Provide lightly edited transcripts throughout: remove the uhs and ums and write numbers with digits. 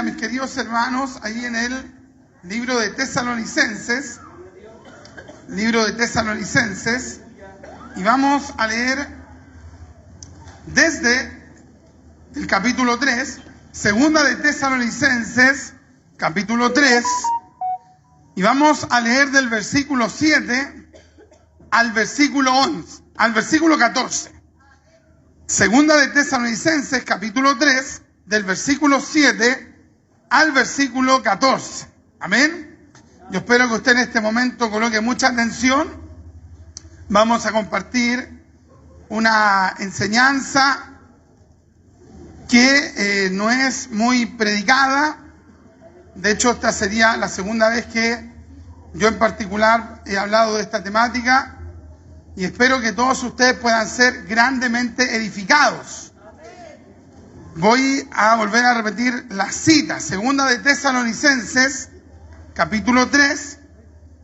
Biblia, mis queridos hermanos, ahí en el libro de Tesalonicenses, y vamos a leer desde el capítulo 3, segunda de Tesalonicenses, capítulo 3, y vamos a leer del versículo 7 al versículo 11, al versículo 14. Segunda de Tesalonicenses, capítulo 3, del versículo 7 al versículo 14. Amén. Yo espero que usted en este momento coloque mucha atención. Vamos a compartir una enseñanza que no es muy predicada. De hecho, esta sería la segunda vez que yo en particular he hablado de esta temática. Y espero que todos ustedes puedan ser grandemente edificados. Voy a volver a repetir la cita. Segunda de Tesalonicenses, capítulo 3,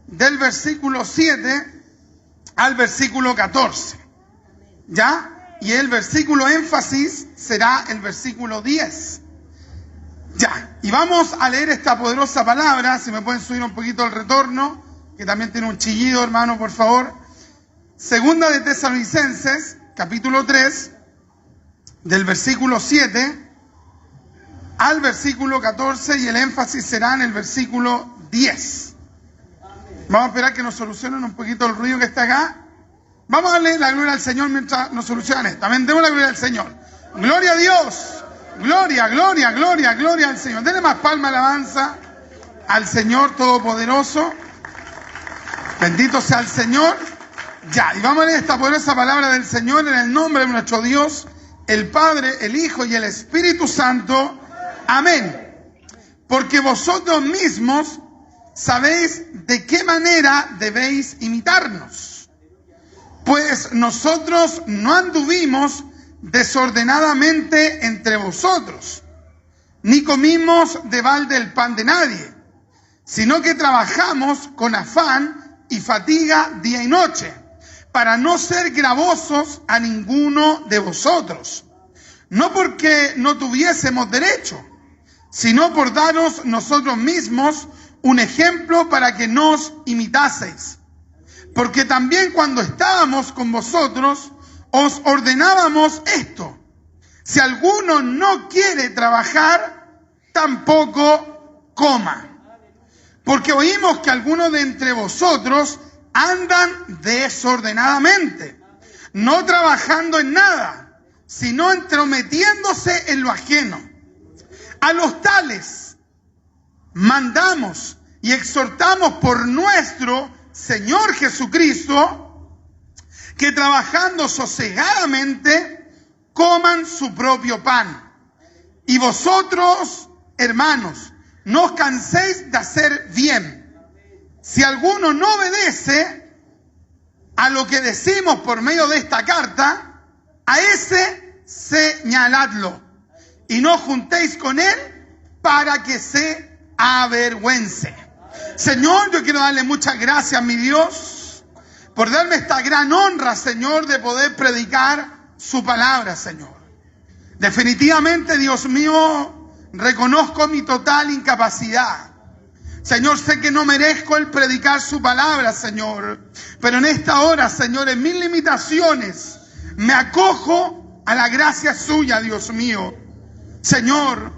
del versículo 7 al versículo 14. ¿Ya? Y el versículo énfasis será el versículo 10. Ya. Y vamos a leer esta poderosa palabra. Si me pueden subir un poquito el retorno, que también tiene un chillido, hermano, por favor. Segunda de Tesalonicenses, capítulo 3, del versículo 7 al versículo 14, y el énfasis será en el versículo 10. Vamos a esperar que nos solucionen un poquito el ruido que está acá. Vamos a darle la gloria al Señor mientras nos solucionan esto. Amén. Demos la gloria al Señor. Gloria a Dios. Gloria, gloria, gloria, gloria al Señor. Denle más palma, alabanza al Señor Todopoderoso. Bendito sea el Señor. Ya, y vamos a leer esta poderosa palabra del Señor en el nombre de nuestro Dios, el Padre, el Hijo y el Espíritu Santo. Amén. Porque vosotros mismos sabéis de qué manera debéis imitarnos. Pues nosotros no anduvimos desordenadamente entre vosotros, ni comimos de balde el pan de nadie, sino que trabajamos con afán y fatiga día y noche, para no ser gravosos a ninguno de vosotros, no porque no tuviésemos derecho, sino por daros nosotros mismos un ejemplo para que nos imitaseis. Porque también cuando estábamos con vosotros, os ordenábamos esto: si alguno no quiere trabajar, tampoco coma. Porque oímos que algunos de entre vosotros andan desordenadamente, no trabajando en nada, sino entrometiéndose en lo ajeno. A los tales mandamos y exhortamos por nuestro Señor Jesucristo, que trabajando sosegadamente coman su propio pan. Y vosotros, hermanos, no os canséis de hacer bien. Si alguno no obedece a lo que decimos por medio de esta carta, a ese señaladlo, y no juntéis con él para que se avergüence. Señor, yo quiero darle muchas gracias, mi Dios, por darme esta gran honra, Señor, de poder predicar su palabra, Señor. Definitivamente, Dios mío, reconozco mi total incapacidad. Señor, sé que no merezco el predicar su palabra, Señor, pero en esta hora, Señor, en mis limitaciones, me acojo a la gracia suya, Dios mío. Señor,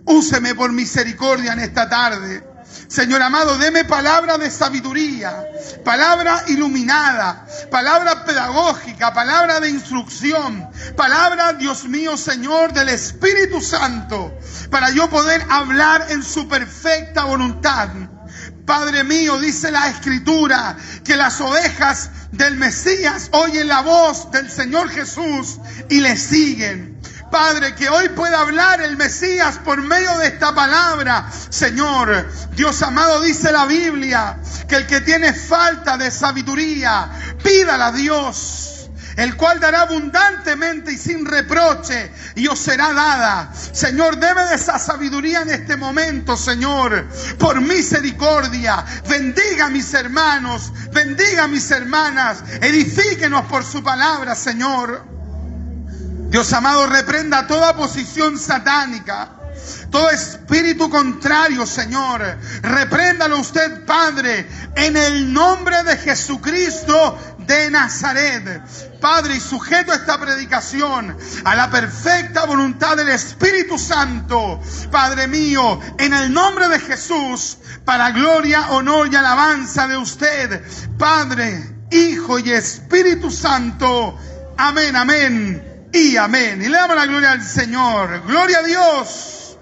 úseme por misericordia en esta tarde. Señor amado, deme palabra de sabiduría, palabra iluminada, palabra pedagógica, palabra de instrucción, palabra, Dios mío, Señor, del Espíritu Santo, para yo poder hablar en su perfecta voluntad. Padre mío, dice la Escritura, que las ovejas del Mesías oyen la voz del Señor Jesús y le siguen. Padre, que hoy pueda hablar el Mesías por medio de esta palabra. Señor, Dios amado, dice la Biblia, que el que tiene falta de sabiduría, pídala a Dios, el cual dará abundantemente y sin reproche, y os será dada. Señor, deme de esa sabiduría en este momento, Señor, por misericordia. Bendiga a mis hermanos, bendiga a mis hermanas, edifíquenos por su palabra, Señor. Dios amado, reprenda toda posición satánica, Todo espíritu contrario, Señor, repréndalo usted, Padre, en el nombre de Jesucristo de Nazaret. Padre, y sujeto esta predicación a la perfecta voluntad del Espíritu Santo, Padre mío, en el nombre de Jesús, para gloria, honor y alabanza de usted, Padre, Hijo y Espíritu Santo. Amén, amén y amén. Y le damos la gloria al Señor. Gloria a Dios.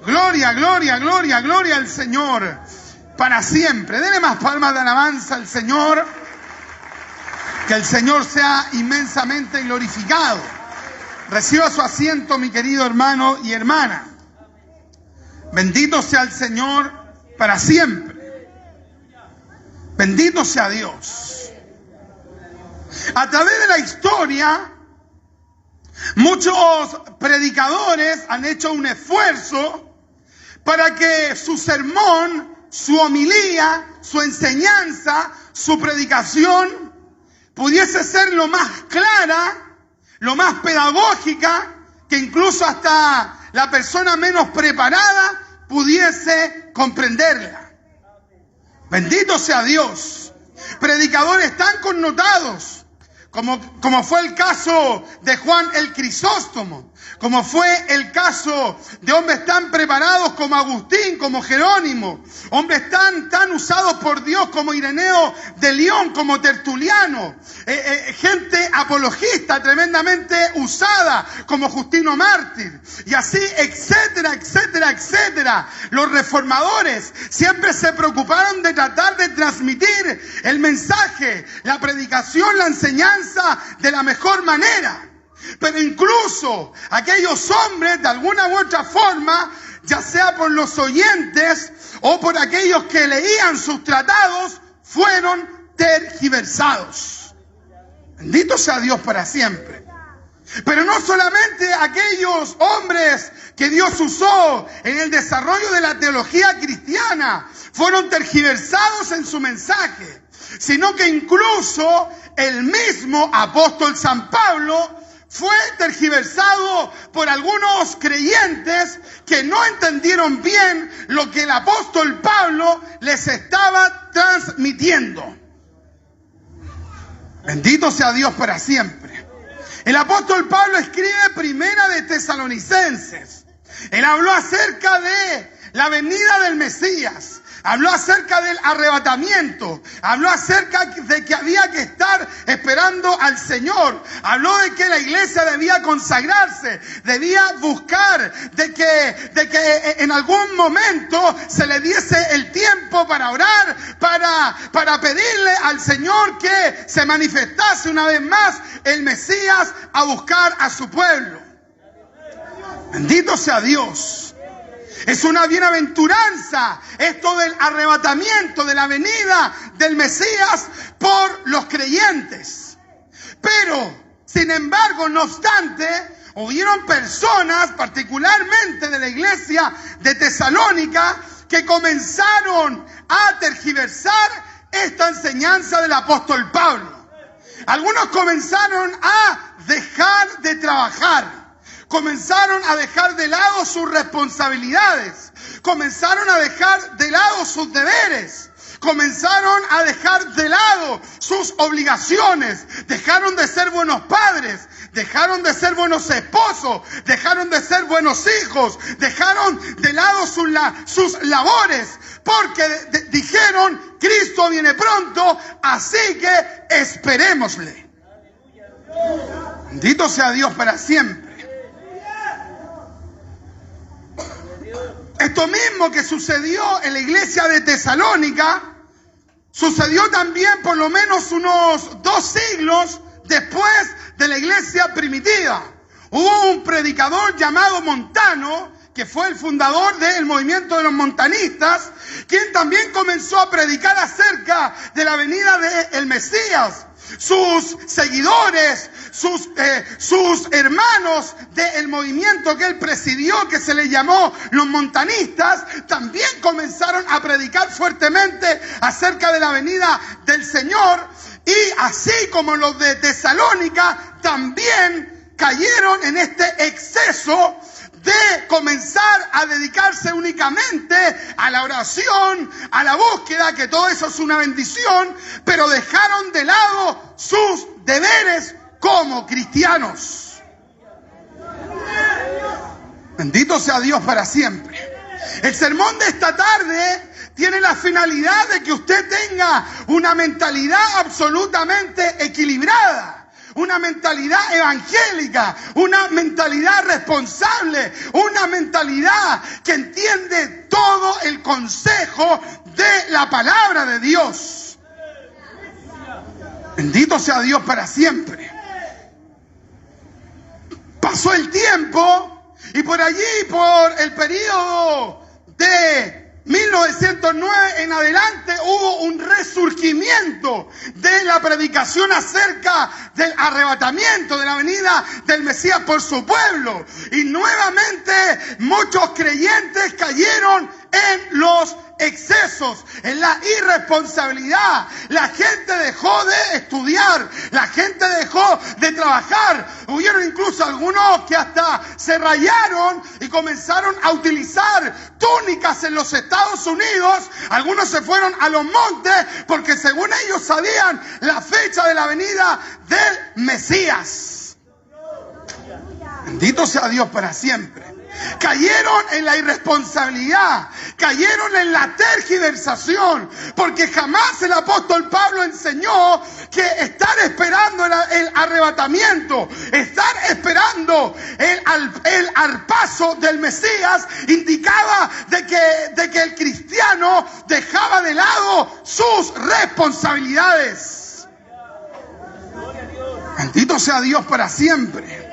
Gloria, gloria, gloria, gloria al Señor. Para siempre. Denle más palmas de alabanza al Señor. Que el Señor sea inmensamente glorificado. Reciba su asiento, mi querido hermano y hermana. Bendito sea el Señor para siempre. Bendito sea Dios. A través de la historia, muchos predicadores han hecho un esfuerzo para que su sermón, su homilía, su enseñanza, su predicación pudiese ser lo más clara, lo más pedagógica, que incluso hasta la persona menos preparada pudiese comprenderla. Bendito sea Dios. Predicadores tan connotados, como fue el caso de Juan el Crisóstomo, como fue el caso de hombres tan preparados como Agustín, como Jerónimo, hombres tan usados por Dios como Ireneo de León, como Tertuliano, gente apologista tremendamente usada como Justino Mártir, y así, etcétera, etcétera, etcétera. Los reformadores siempre se preocuparon de tratar de transmitir el mensaje, la predicación, la enseñanza de la mejor manera. Pero incluso aquellos hombres, de alguna u otra forma, ya sea por los oyentes o por aquellos que leían sus tratados, fueron tergiversados. Bendito sea Dios para siempre. Pero no solamente aquellos hombres que Dios usó en el desarrollo de la teología cristiana fueron tergiversados en su mensaje, sino que incluso el mismo apóstol San Pablo fue tergiversado por algunos creyentes que no entendieron bien lo que el apóstol Pablo les estaba transmitiendo. Bendito sea Dios para siempre. El apóstol Pablo escribe Primera de Tesalonicenses. Él habló acerca de la venida del Mesías. Habló acerca del arrebatamiento. Habló acerca de que había que estar esperando al Señor. Habló de que la iglesia debía consagrarse, debía buscar de que en algún momento se le diese el tiempo para orar, para pedirle al Señor que se manifestase una vez más el Mesías a buscar a su pueblo. Bendito sea Dios. Es una bienaventuranza esto del arrebatamiento, de la venida del Mesías por los creyentes. Pero, sin embargo, no obstante, hubieron personas, particularmente de la iglesia de Tesalónica, que comenzaron a tergiversar esta enseñanza del apóstol Pablo. Algunos comenzaron a dejar de trabajar. Comenzaron a dejar de lado sus responsabilidades. Comenzaron a dejar de lado sus deberes. Comenzaron a dejar de lado sus obligaciones. Dejaron de ser buenos padres. Dejaron de ser buenos esposos. Dejaron de ser buenos hijos. Dejaron de lado sus labores. Porque dijeron, Cristo viene pronto, así que esperémosle. Bendito sea Dios para siempre. Esto mismo que sucedió en la iglesia de Tesalónica, sucedió también por lo menos unos 2 siglos después de la iglesia primitiva. Hubo un predicador llamado Montano, que fue el fundador del movimiento de los montanistas, quien también comenzó a predicar acerca de la venida del Mesías. Sus seguidores, sus hermanos del movimiento que él presidió, que se le llamó los montanistas, también comenzaron a predicar fuertemente acerca de la venida del Señor. Y así como los de Tesalónica, también cayeron en este exceso de comenzar a dedicarse únicamente a la oración, a la búsqueda, que todo eso es una bendición, pero dejaron de lado sus deberes como cristianos. Bendito sea Dios para siempre. El sermón de esta tarde tiene la finalidad de que usted tenga una mentalidad absolutamente equilibrada, una mentalidad evangélica, una mentalidad responsable, una mentalidad que entiende todo el consejo de la palabra de Dios. Bendito sea Dios para siempre. Pasó el tiempo y por allí, por el periodo de 1909 en adelante, hubo un resurgimiento de la predicación acerca del arrebatamiento, de la venida del Mesías por su pueblo. Y nuevamente muchos creyentes cayeron en los excesos, en la irresponsabilidad. La gente dejó de estudiar, la gente dejó de trabajar. Hubieron incluso algunos que hasta se rayaron y comenzaron a utilizar túnicas en los Estados Unidos. Algunos se fueron a los montes porque según ellos sabían la fecha de la venida del Mesías. Bendito sea Dios para siempre. Cayeron en la irresponsabilidad, cayeron en la tergiversación, porque jamás el apóstol Pablo enseñó que estar esperando el arrebatamiento, estar esperando el arpazo del Mesías, indicaba de que el cristiano dejaba de lado sus responsabilidades. Bendito sea Dios para siempre.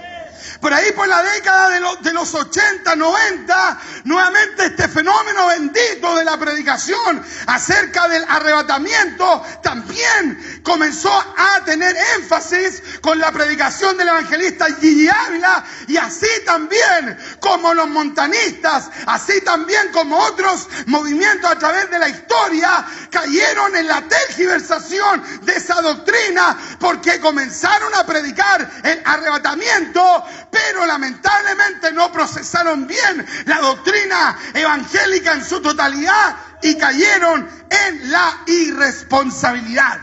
Por ahí, por la década de los 80, 90, nuevamente este fenómeno bendito de la predicación acerca del arrebatamiento también comenzó a tener énfasis con la predicación del evangelista Gigi Ávila, y así también como los montanistas, así también como otros movimientos a través de la historia, cayeron en la tergiversación de esa doctrina porque comenzaron a predicar el arrebatamiento, pero lamentablemente no procesaron bien la doctrina evangélica en su totalidad y cayeron en la irresponsabilidad.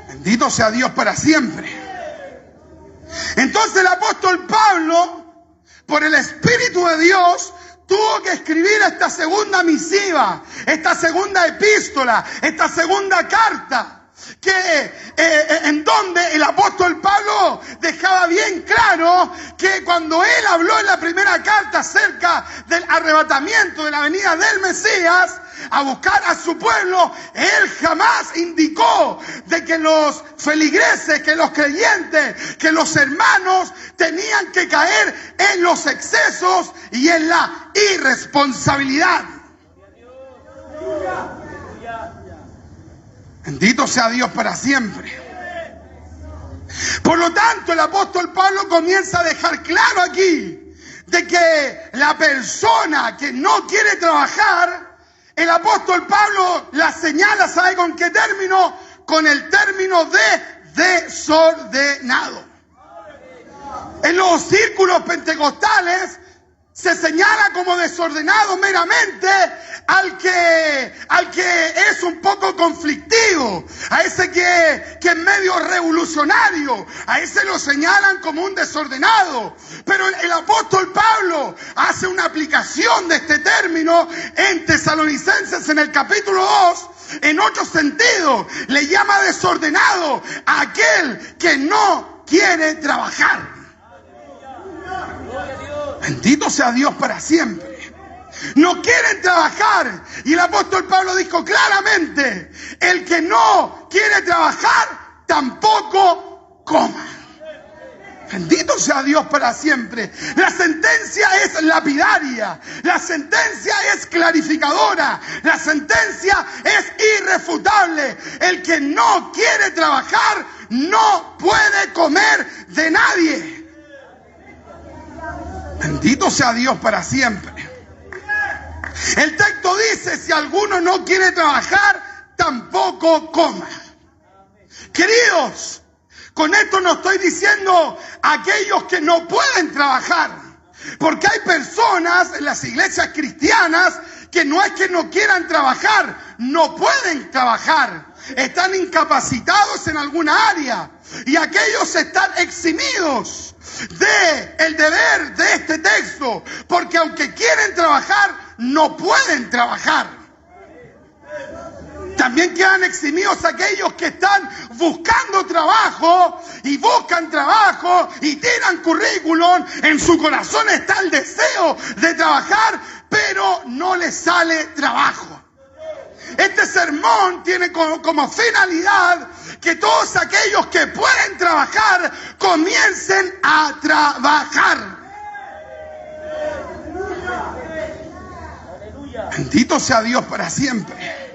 Bendito sea Dios para siempre. Entonces el apóstol Pablo, por el Espíritu de Dios, tuvo que escribir esta segunda misiva, esta segunda epístola, esta segunda carta, en donde el apóstol Pablo dejaba bien claro que cuando él habló en la primera carta acerca del arrebatamiento, de la venida del Mesías a buscar a su pueblo, él jamás indicó de que los feligreses, que los creyentes, que los hermanos tenían que caer en los excesos y en la irresponsabilidad. Bendito sea Dios para siempre. Por lo tanto, el apóstol Pablo comienza a dejar claro aquí de que la persona que no quiere trabajar, el apóstol Pablo la señala, ¿sabe con qué término? Con el término de desordenado. En los círculos pentecostales se señala como desordenado meramente al que es un poco conflictivo, a ese que es medio revolucionario, a ese lo señalan como un desordenado. Pero el apóstol Pablo hace una aplicación de este término en Tesalonicenses en el capítulo 2, en otro sentido. Le llama desordenado a aquel que no quiere trabajar. Bendito sea Dios para siempre. No quieren trabajar. Y el apóstol Pablo dijo claramente: el que no quiere trabajar, tampoco coma. Bendito sea Dios para siempre. La sentencia es lapidaria. La sentencia es clarificadora. La sentencia es irrefutable. El que no quiere trabajar no puede comer de nadie. Bendito sea Dios para siempre. El texto dice: si alguno no quiere trabajar, tampoco coma. Queridos, Con esto no estoy diciendo a aquellos que no pueden trabajar. Porque hay personas en las iglesias cristianas que no es que no quieran trabajar, no pueden trabajar. Están incapacitados en alguna área. Y aquellos están eximidos del deber de este texto. Porque aunque quieren trabajar, no pueden trabajar. También quedan eximidos aquellos que están buscando trabajo y buscan trabajo y tiran currículum. En su corazón está el deseo de trabajar, pero no les sale trabajo. Este sermón tiene como finalidad que todos aquellos que pueden trabajar comiencen a trabajar. Bendito sea Dios para siempre.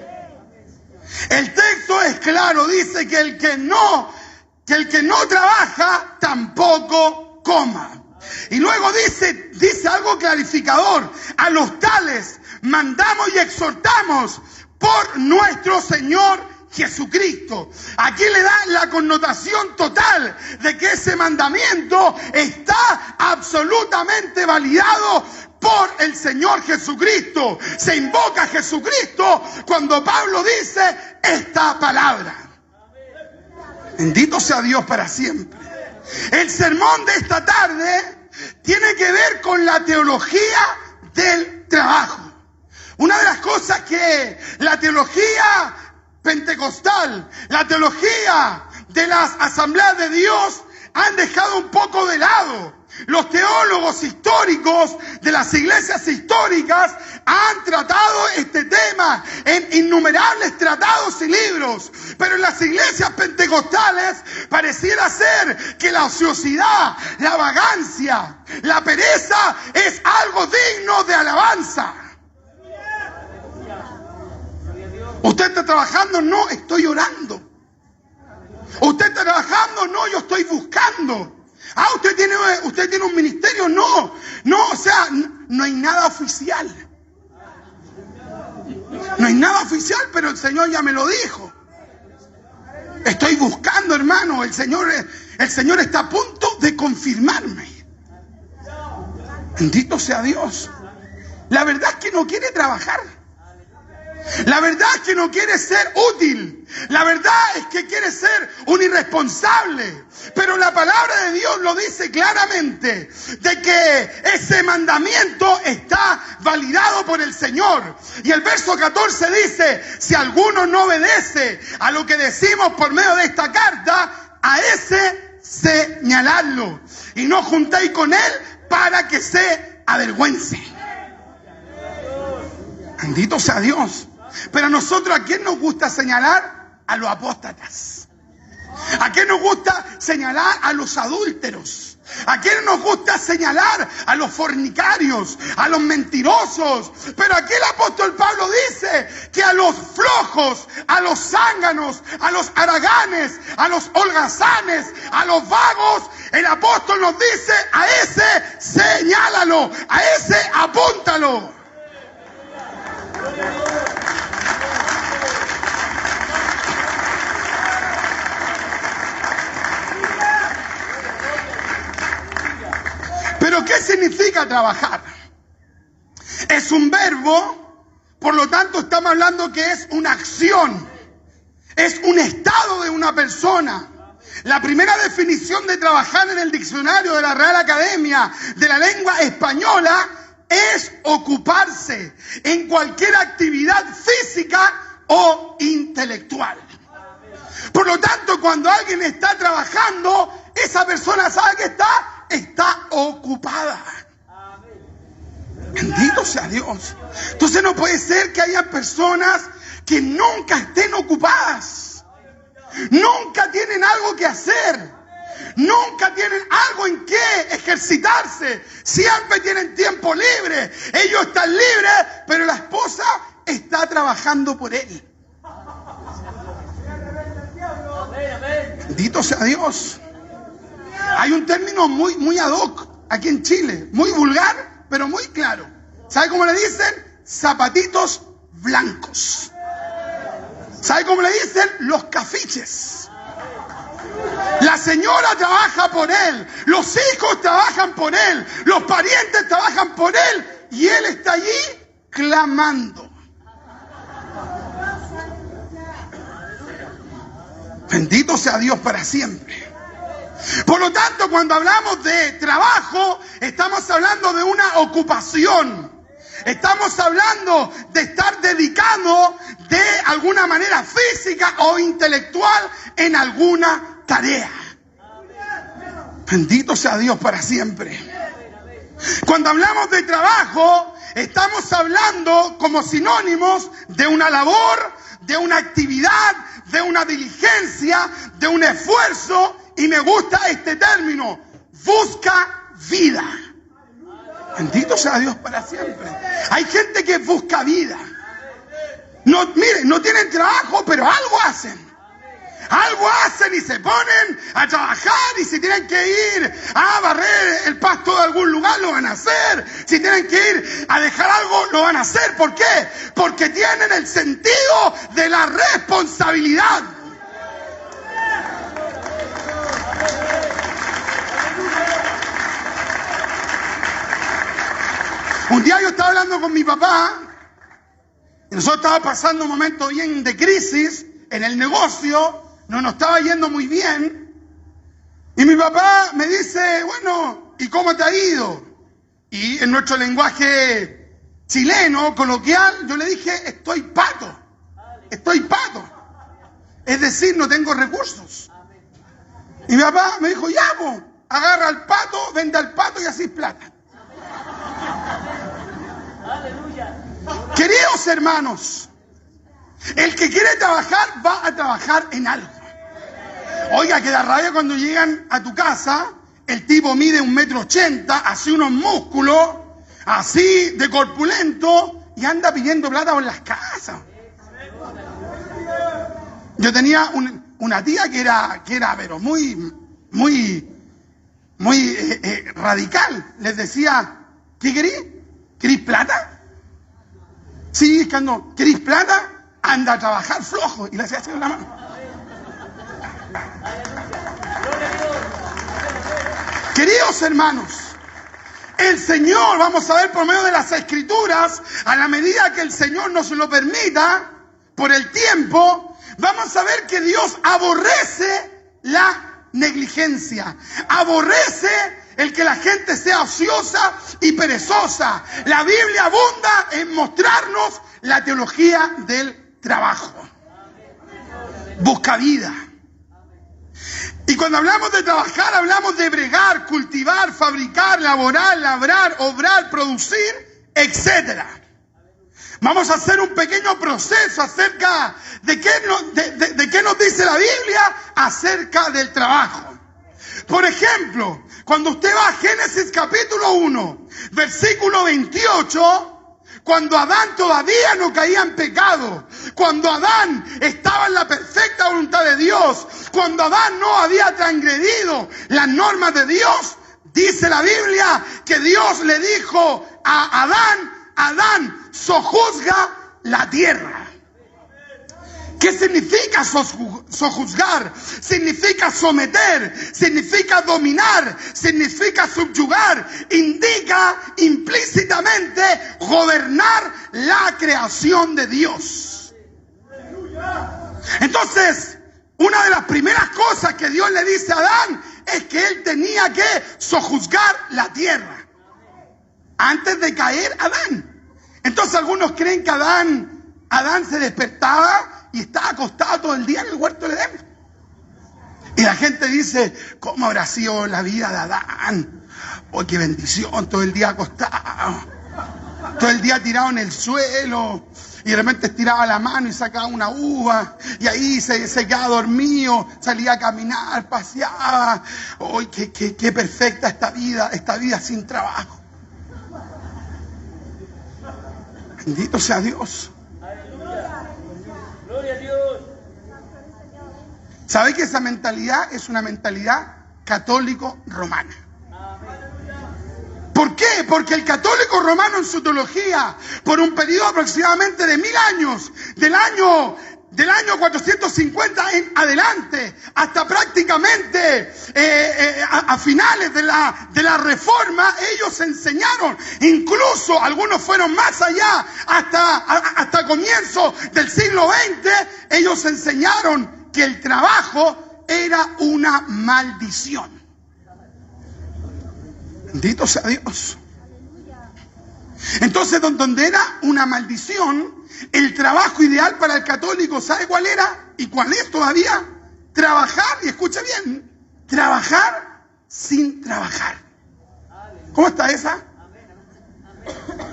El texto es claro, dice que el que no trabaja tampoco coma. Y luego dice algo clarificador: a los tales mandamos y exhortamos por nuestro Señor Jesucristo. Aquí le da la connotación total de que ese mandamiento está absolutamente validado por el Señor Jesucristo. Se invoca a Jesucristo cuando Pablo dice esta palabra. Bendito sea Dios para siempre. El sermón de esta tarde tiene que ver con la teología del trabajo. Una de las cosas que la teología pentecostal, la teología de las asambleas de Dios han dejado un poco de lado. Los teólogos históricos de las iglesias históricas han tratado este tema en innumerables tratados y libros. Pero en las iglesias pentecostales pareciera ser que la ociosidad, la vagancia, la pereza es algo digno de alabanza. ¿Usted está trabajando? No, estoy orando. ¿Usted está trabajando? No, yo estoy buscando. Ah, ¿usted tiene un ministerio? No, o sea, no hay nada oficial. No hay nada oficial, pero el Señor ya me lo dijo. Estoy buscando, hermano. El Señor está a punto de confirmarme. Bendito sea Dios. La verdad es que no quiere trabajar. La verdad es que no quiere ser útil. La verdad es que quiere ser un irresponsable. Pero la palabra de Dios lo dice claramente, de que ese mandamiento está validado por el Señor. Y el verso 14 dice: si alguno no obedece a lo que decimos por medio de esta carta, a ese señaladlo. Y no juntéis con él para que se avergüence. Bendito sea Dios. Pero a nosotros, ¿a quién nos gusta señalar? A los apóstatas. ¿A quién nos gusta señalar? A los adúlteros. ¿A quién nos gusta señalar? A los fornicarios, a los mentirosos. Pero aquí el apóstol Pablo dice que a los flojos, a los zánganos, a los haraganes, a los holgazanes, a los vagos, el apóstol nos dice: a ese señálalo, a ese apúntalo. ¿Pero qué significa trabajar? Es un verbo, por lo tanto estamos hablando que es una acción, es un estado de una persona. La primera definición de trabajar en el diccionario de la Real Academia de la Lengua Española es ocuparse en cualquier actividad física o intelectual. Por lo tanto, cuando alguien está trabajando, esa persona sabe que está ocupada. Bendito sea Dios. Entonces no puede ser que haya personas que nunca estén ocupadas. Nunca tienen algo que hacer. Nunca tienen algo en qué ejercitarse. Siempre tienen tiempo libre. Ellos están libres, pero la esposa está trabajando por él. Bendito sea Dios. Hay un término muy ad hoc aquí en Chile, muy vulgar, pero muy claro. ¿Sabe cómo le dicen? Zapatitos blancos. ¿Sabe cómo le dicen? Los cafiches. La señora trabaja por él, los hijos trabajan por él, los parientes trabajan por él y él está allí clamando. Bendito sea Dios para siempre. Por lo tanto, cuando hablamos de trabajo, estamos hablando de una ocupación. Estamos hablando de estar dedicado de alguna manera física o intelectual en alguna tarea. Bendito sea Dios para siempre. Cuando hablamos de trabajo, estamos hablando como sinónimos de una labor, de una actividad, de una diligencia, de un esfuerzo. Y me gusta este término, busca vida. Bendito sea Dios para siempre. Hay gente que busca vida. No, miren, no tienen trabajo, pero algo hacen. Algo hacen y se ponen a trabajar, y si tienen que ir a barrer el pasto de algún lugar, lo van a hacer. Si tienen que ir a dejar algo, lo van a hacer. ¿Por qué? Porque tienen el sentido de la responsabilidad. Un día yo estaba hablando con mi papá y nosotros estábamos pasando un momento bien de crisis en el negocio, no nos estaba yendo muy bien, y mi papá me dice, bueno, ¿y cómo te ha ido? Y en nuestro lenguaje chileno, coloquial, yo le dije, estoy pato, es decir, no tengo recursos. Y mi papá me dijo, ya, pues, agarra al pato, vende al pato y así es plata. Queridos hermanos, el que quiere trabajar va a trabajar en algo. Oiga, que da rabia cuando llegan a tu casa, el tipo mide 1,80 m, así unos músculos, así de corpulento, y anda pidiendo plata por las casas. Yo tenía una tía que era pero muy radical. Les decía, ¿qué querís? ¿Querís plata? Sí, es que ando, ¿querís plata? Anda a trabajar flojo. Y le hacía así con la mano. Queridos hermanos, el Señor, vamos a ver por medio de las Escrituras, a la medida que el Señor nos lo permita, por el tiempo, vamos a ver que Dios aborrece la negligencia, aborrece el que la gente sea ociosa y perezosa. La Biblia abunda en mostrarnos la teología del trabajo. Busca vida. Y cuando hablamos de trabajar, hablamos de bregar, cultivar, fabricar, laborar, labrar, obrar, producir, etc. Vamos a hacer un pequeño proceso acerca de qué nos dice la Biblia acerca del trabajo. Por ejemplo, cuando usted va a Génesis capítulo 1, versículo 28, cuando Adán todavía no caía en pecado, cuando Adán estaba en la perfecta voluntad de Dios, cuando Adán no había transgredido las normas de Dios, dice la Biblia que Dios le dijo a Adán, sojuzga la tierra. ¿Qué significa sojuzgar? Significa someter, significa dominar, significa subyugar, indica implícitamente gobernar la creación de Dios. Entonces, una de las primeras cosas que Dios le dice a Adán es que él tenía que sojuzgar la tierra antes de caer Adán. Entonces algunos creen que Adán se despertaba y estaba acostado todo el día en el huerto del Edén. Y la gente dice, ¿cómo habrá sido la vida de Adán? ¡Oh, qué bendición! Todo el día acostado, todo el día tirado en el suelo, y de repente estiraba la mano y sacaba una uva, y ahí se quedaba dormido, salía a caminar, paseaba. ¡Oh, qué perfecta esta vida sin trabajo! Bendito sea Dios. Gloria a Dios. ¿Sabe que esa mentalidad es una mentalidad católico-romana? ¿Por qué? Porque el católico romano en su teología, por un periodo aproximadamente de 1000 años, del año del año 450 en adelante, hasta prácticamente a finales de la Reforma, ellos enseñaron, incluso algunos fueron más allá, hasta comienzo del siglo XX, ellos enseñaron que el trabajo era una maldición. Bendito sea Dios. Entonces, donde era una maldición, el trabajo ideal para el católico, ¿sabe cuál era? ¿Y cuál es todavía? Trabajar, y escucha bien, trabajar sin trabajar. ¿Cómo está esa?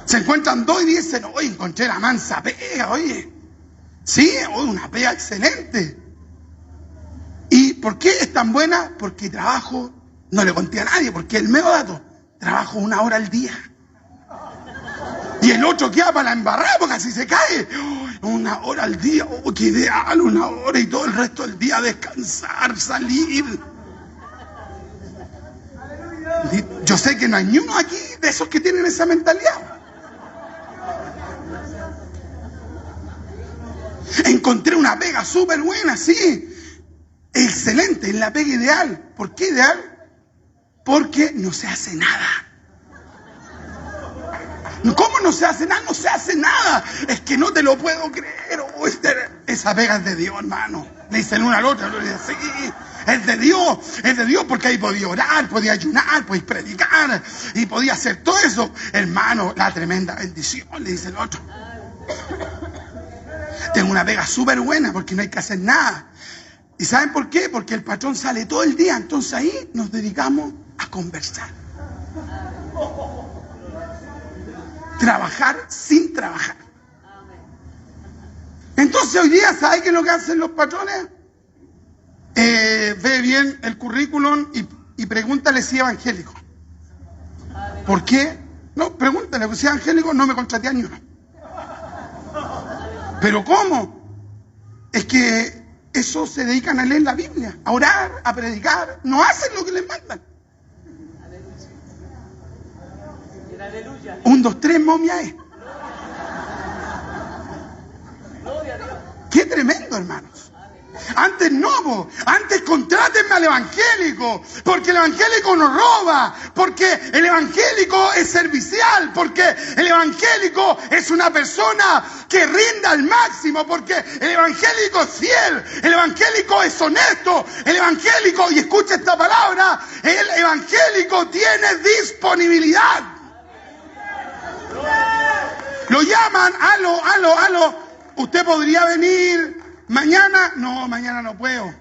Se encuentran dos y dicen, oye, encontré la mansa pega, oye. Sí, una pega excelente. ¿Y por qué es tan buena? Porque trabajo, no le conté a nadie, porque el medio dato, trabajo 1 hora al día. Y el otro queda para la embarrada porque así se cae. 1 hora al día, qué ideal, 1 hora y todo el resto del día descansar, salir. Yo sé que no hay ni uno aquí de esos que tienen esa mentalidad. Encontré una pega súper buena, sí. Excelente, es la pega ideal. ¿Por qué ideal? Porque no se hace nada. ¿Cómo no se hace nada? No se hace nada. Es que no te lo puedo creer. Esa pega es de Dios, hermano. Le dicen uno al otro. Le dicen, sí, es de Dios, porque ahí podía orar, podía ayunar, podía predicar y podía hacer todo eso. Hermano, la tremenda bendición, le dice el otro. Tengo una pega súper buena porque no hay que hacer nada. ¿Y saben por qué? Porque el patrón sale todo el día. Entonces ahí nos dedicamos a conversar. Trabajar sin trabajar. Entonces hoy día, ¿sabe qué es lo que hacen los patrones? Ve bien el currículum y pregúntale si es evangélico. ¿Por qué? No, pregúntale, si es evangélico no me contraté a ni uno. ¿Pero cómo? Es que eso se dedican a leer la Biblia, a orar, a predicar. No hacen lo que les mandan. 1, 2, 3, momia es. Qué tremendo, hermanos. Antes no, antes contrátenme al evangélico, porque el evangélico no roba, porque el evangélico es servicial, porque el evangélico es una persona que rinde al máximo, porque el evangélico es fiel, el evangélico es honesto, el evangélico, y escucha esta palabra, el evangélico tiene disponibilidad. Lo llaman, aló, usted podría venir mañana. No, mañana no puedo.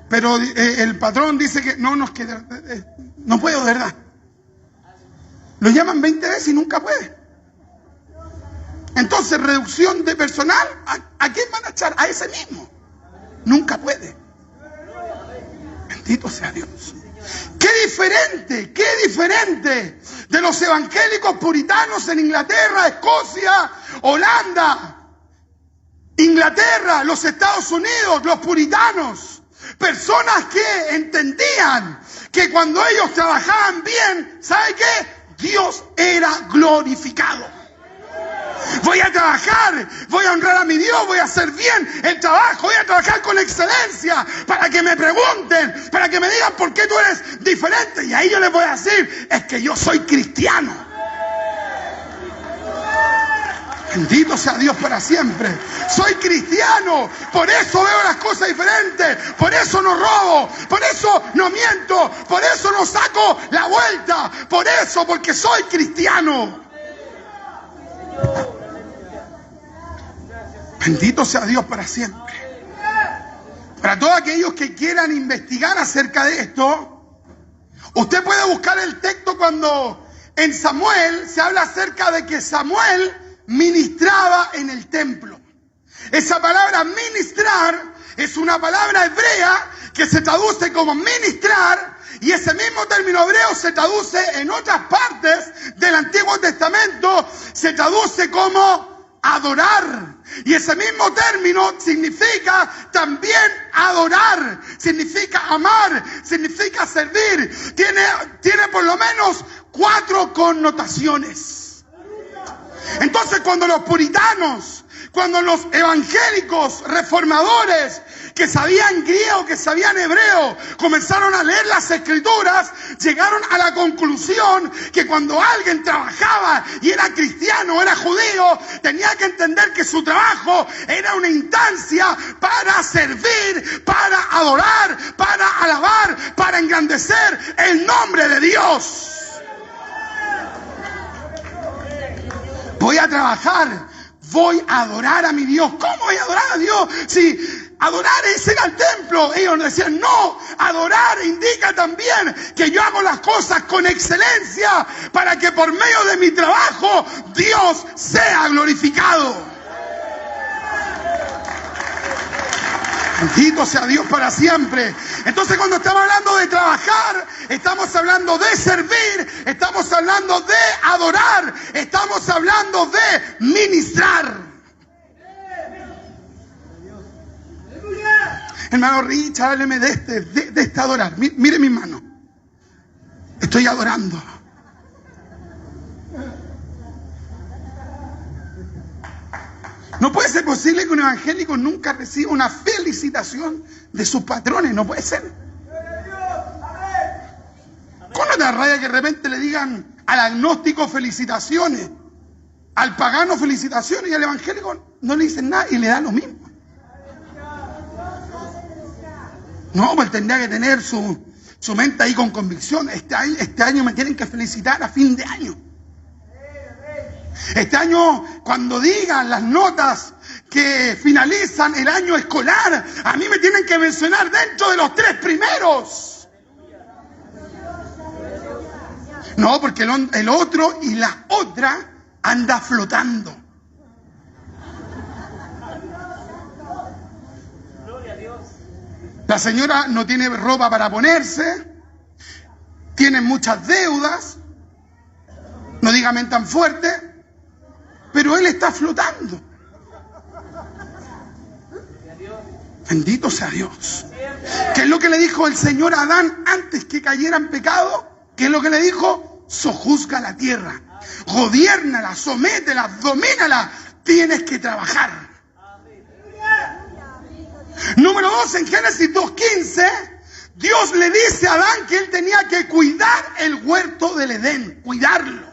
Pero el patrón dice que no puedo, de verdad. Lo llaman 20 veces y nunca puede. Entonces, reducción de personal, ¿a quién van a echar? A ese mismo. Nunca puede. Bendito sea Dios. Qué diferente de los evangélicos puritanos en Inglaterra, Escocia, Holanda, Inglaterra, los Estados Unidos, los puritanos. Personas que entendían que cuando ellos trabajaban bien, ¿sabe qué? Dios era glorificado. Voy a trabajar, voy a honrar a mi Dios, voy a hacer bien el trabajo, voy a trabajar con excelencia para que me pregunten, para que me digan por qué tú eres diferente. Y ahí yo les voy a decir, es que yo soy cristiano. Bendito sea Dios para siempre. Soy cristiano, por eso veo las cosas diferentes, por eso no robo, por eso no miento, por eso no saco la vuelta, por eso, porque soy cristiano. Bendito sea Dios para siempre. Para todos aquellos que quieran investigar acerca de esto, usted puede buscar el texto cuando en Samuel se habla acerca de que Samuel ministraba en el templo. Esa palabra ministrar es una palabra hebrea que se traduce como ministrar, y ese mismo término hebreo se traduce en otras partes del Antiguo Testamento, se traduce como adorar. Y ese mismo término significa también adorar, significa amar, significa servir. Tiene por lo menos 4 connotaciones. Entonces cuando los puritanos, Cuando los evangélicos reformadores que sabían griego, que sabían hebreo, comenzaron a leer las escrituras, llegaron a la conclusión que cuando alguien trabajaba y era cristiano, era judío, tenía que entender que su trabajo era una instancia para servir, para adorar, para alabar, para engrandecer el nombre de Dios. Voy a trabajar, voy a adorar a mi Dios. ¿Cómo voy a adorar a Dios? Si adorar es ir al templo. Ellos decían, no, adorar indica también que yo hago las cosas con excelencia para que por medio de mi trabajo Dios sea glorificado. Bendito sea Dios para siempre. Entonces, cuando estamos hablando de trabajar, estamos hablando de servir, estamos hablando de adorar, estamos hablando de ministrar. Hermano Richard, hábleme de este adorar. Mire mis manos. Estoy adorando. No puede ser posible que un evangélico nunca reciba una felicitación de sus patrones. No puede ser. ¿Cómo no te da rabia que de repente le digan al agnóstico felicitaciones, al pagano felicitaciones y al evangélico no le dicen nada y le da lo mismo? No, pues tendría que tener su mente ahí con convicción. Este año me tienen que felicitar a fin de año. Este año, cuando digan las notas que finalizan el año escolar, a mí me tienen que mencionar dentro de los 3 primeros. No, porque el otro y la otra anda flotando. La señora no tiene ropa para ponerse, tiene muchas deudas, no dígame tan fuerte, pero él está flotando. Bendito sea Dios. ¿Qué es lo que le dijo el Señor a Adán antes que cayera en pecado? ¿Qué es lo que le dijo? Sojuzga la tierra, gobiérnala, sométela, domínala. Tienes que trabajar. Número 2, en Génesis 2:15, Dios le dice a Adán que él tenía que cuidar el huerto del Edén, cuidarlo.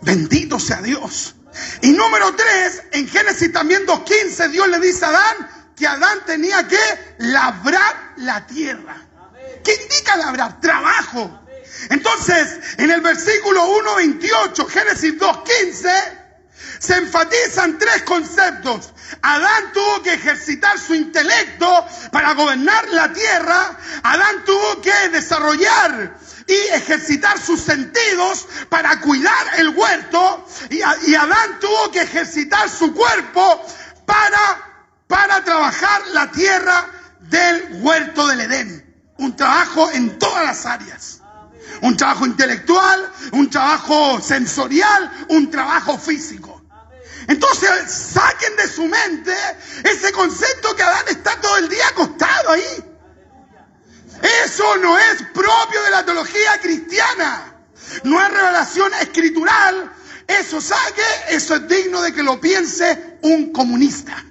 Bendito sea Dios. Y número 3, en Génesis también 2:15, Dios le dice a Adán que Adán tenía que labrar la tierra. ¿Qué indica labrar? Trabajo. Entonces, en el versículo 1:28, Génesis 2:15, se enfatizan 3 conceptos. Adán tuvo que ejercitar su intelecto para gobernar la tierra. Adán tuvo que desarrollar y ejercitar sus sentidos para cuidar el huerto. Y Adán tuvo que ejercitar su cuerpo para trabajar la tierra del huerto del Edén. Un trabajo en todas las áreas. Un trabajo intelectual, un trabajo sensorial, un trabajo físico. Entonces saquen de su mente ese concepto que Adán está todo el día acostado ahí. Eso no es propio de la teología cristiana. No es revelación escritural. Eso es digno de que lo piense un comunista.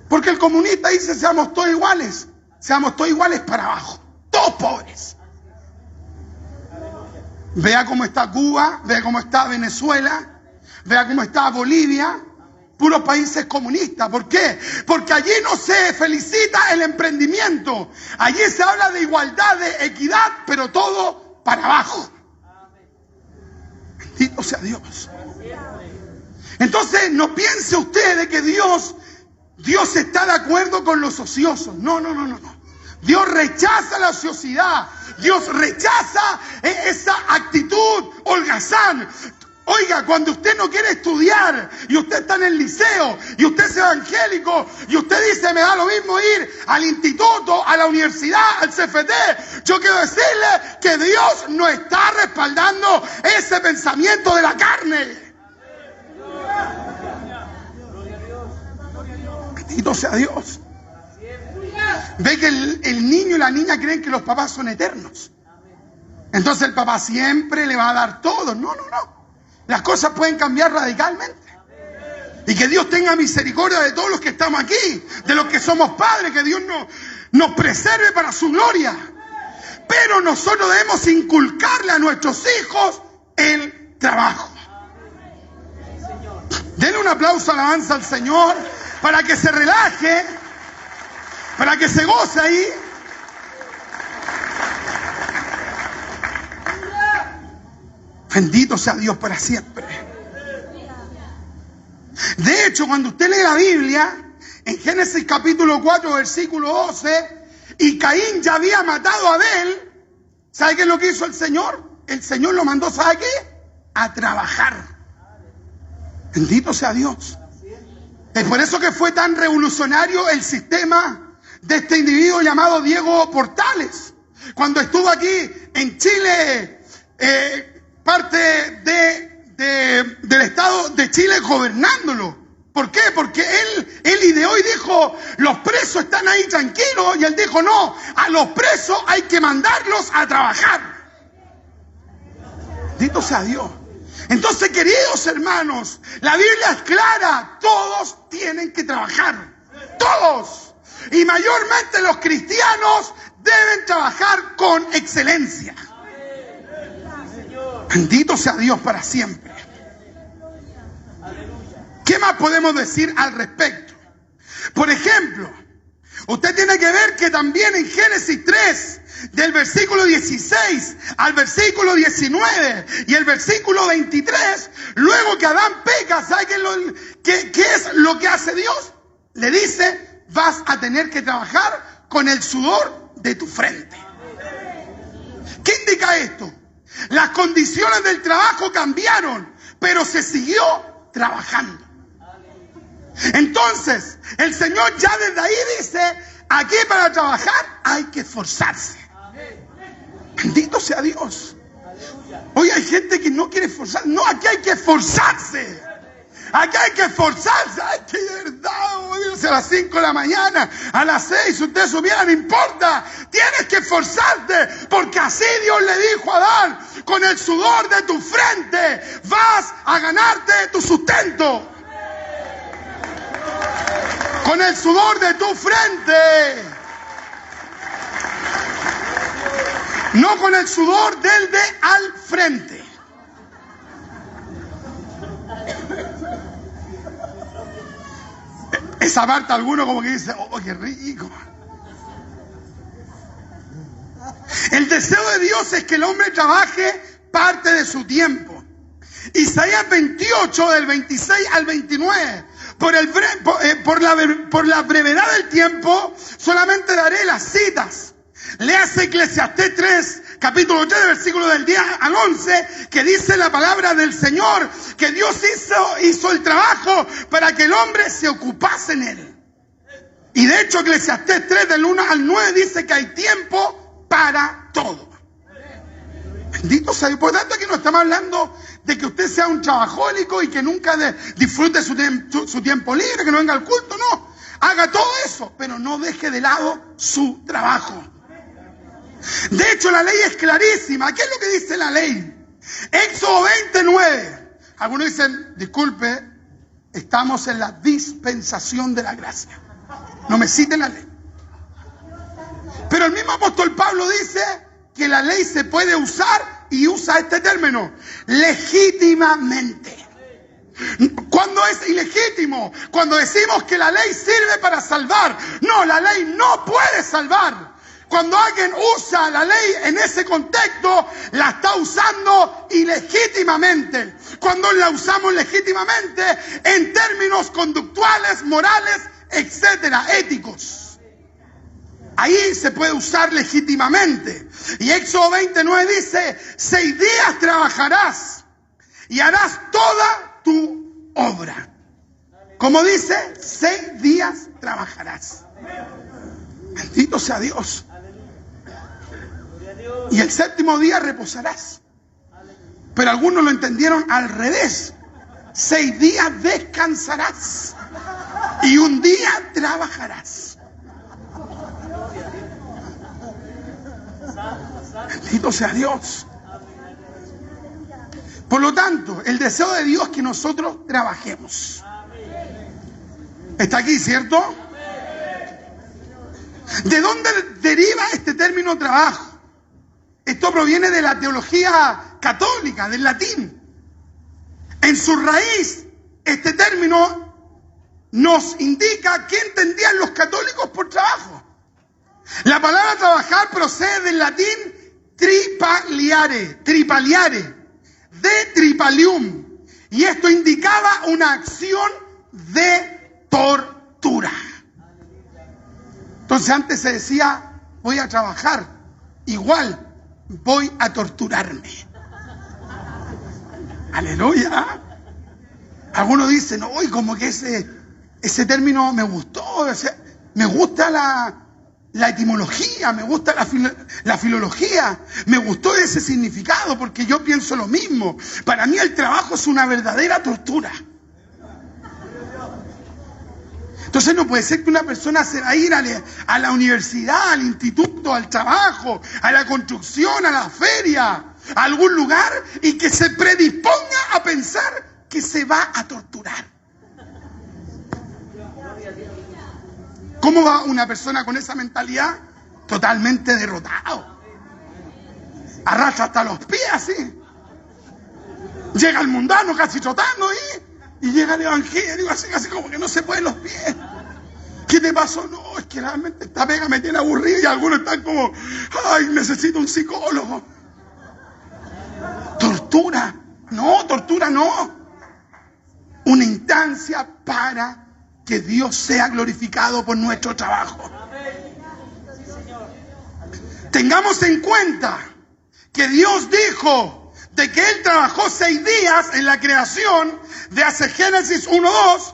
Porque el comunista dice seamos todos iguales. Seamos todos iguales para abajo. Todos pobres. Vea cómo está Cuba, vea cómo está Venezuela, vea cómo está Bolivia, puros países comunistas. ¿Por qué? Porque allí no se felicita el emprendimiento. Allí se habla de igualdad, de equidad, pero todo para abajo. Bendito sea Dios. Entonces, no piense usted de que Dios está de acuerdo con los ociosos. No. Dios rechaza la ociosidad. Dios rechaza esa actitud holgazán. Oiga, cuando usted no quiere estudiar y usted está en el liceo y usted es evangélico y usted dice me da lo mismo ir al instituto, a la universidad, al CFT, yo quiero decirle que Dios no está respaldando ese pensamiento de la carne. Bendito sea Dios. Ve que el niño y la niña creen que los papás son eternos. Entonces el papá siempre le va a dar todo. No. las cosas pueden cambiar radicalmente. Y que Dios tenga misericordia de todos los que estamos aquí, de los que somos padres, que Dios nos preserve para su gloria. Pero nosotros debemos inculcarle a nuestros hijos el trabajo. Denle un aplauso, alabanza al Señor, para que se relaje, para que se goce ahí. Bendito sea Dios para siempre. De hecho, cuando usted lee la Biblia, en Génesis capítulo 4, versículo 12, y Caín ya había matado a Abel, ¿sabe qué es lo que hizo el Señor? El Señor lo mandó, ¿sabe qué? A trabajar. Bendito sea Dios. Es por eso que fue tan revolucionario el sistema de este individuo llamado Diego Portales. Cuando estuvo aquí en Chile, parte del Estado de Chile gobernándolo. ¿Por qué? Porque él ideó y dijo, los presos están ahí tranquilos, y él dijo, no, a los presos hay que mandarlos a trabajar. Bendito sea Dios. Entonces, queridos hermanos, la Biblia es clara, todos tienen que trabajar, todos. Y mayormente los cristianos deben trabajar con excelencia. Bendito sea Dios para siempre. ¿Qué más podemos decir al respecto? Por ejemplo, usted tiene que ver que también en Génesis 3, del versículo 16 al versículo 19 y el versículo 23, luego que Adán peca, ¿sabe qué es lo que hace Dios? Le dice, vas a tener que trabajar con el sudor de tu frente. ¿Qué indica esto? Las condiciones del trabajo cambiaron, pero se siguió trabajando. Entonces, el Señor ya desde ahí dice, aquí para trabajar hay que esforzarse. Bendito sea Dios. Hoy hay gente que no quiere esforzarse. No, aquí hay que esforzarse. Aquí hay que esforzarse. Ay, que de verdad, Dios, a las 5 de la mañana, a las 6, si usted supiera, no importa. Tienes que esforzarte, porque así Dios le dijo a Adán, con el sudor de tu frente vas a ganarte tu sustento. Con el sudor de tu frente. No con el sudor del de al frente. Esa parte alguno como que dice, oh, qué rico. El deseo de Dios es que el hombre trabaje parte de su tiempo. Isaías 28, del 26 al 29. Por la brevedad del tiempo, solamente daré las citas. Léase Eclesiastés 3, capítulo 3, versículo del 10 al 11, que dice la palabra del Señor, que Dios hizo el trabajo para que el hombre se ocupase en él. Y de hecho, Eclesiastés 3, del 1 al 9, dice que hay tiempo para todo. Bendito sea Dios. Por tanto, aquí no estamos hablando de que usted sea un trabajólico y que nunca disfrute su tiempo libre, que no venga al culto, no. Haga todo eso, pero no deje de lado su trabajo. De hecho, la ley es clarísima. ¿Qué es lo que dice la ley? Éxodo 29. Algunos dicen, disculpe, estamos en la dispensación de la gracia. No me citen la ley. Pero el mismo apóstol Pablo dice que la ley se puede usar, y usa este término, legítimamente. ¿Cuándo es ilegítimo? Cuando decimos que la ley sirve para salvar. No, la ley no puede salvar. Cuando alguien usa la ley en ese contexto, la está usando ilegítimamente. Cuando la usamos legítimamente en términos conductuales, morales, etcétera, éticos. Ahí se puede usar legítimamente. Y Éxodo 29 dice, 6 días trabajarás y harás toda tu obra. Como dice, 6 días trabajarás. Bendito sea Dios. Y el 7º día reposarás. Pero algunos lo entendieron al revés. 6 días descansarás y 1 día trabajarás. Bendito sea Dios. Por lo tanto, el deseo de Dios es que nosotros trabajemos. ¿Está aquí, cierto? ¿De dónde deriva este término trabajo? Esto proviene de la teología católica, del latín. En su raíz, este término nos indica qué entendían los católicos por trabajo. La palabra trabajar procede del latín tripaliare, de tripalium, y esto indicaba una acción de tortura. Entonces antes se decía, voy a trabajar, igual voy a torturarme. Aleluya. Algunos dicen, hoy como que ese término me gustó, o sea, me gusta la etimología, me gusta la filología, me gustó ese significado porque yo pienso lo mismo. Para mí el trabajo es una verdadera tortura. Entonces no puede ser que una persona se va a ir a la universidad, al instituto, al trabajo, a la construcción, a la feria, a algún lugar y que se predisponga a pensar que se va a torturar. ¿Cómo va una persona con esa mentalidad? Totalmente derrotado. Arrastra hasta los pies así. Llega el mundano casi trotando ahí. Y llega el evangelio así como que no se pueden los pies. ¿Qué te pasó? No, es que realmente esta pega me tiene aburrido y algunos están como, ay, necesito un psicólogo. Tortura. No, tortura no. Una instancia para que Dios sea glorificado por nuestro trabajo. Tengamos en cuenta que Dios dijo de que Él trabajó 6 días en la creación de hace Génesis 1:2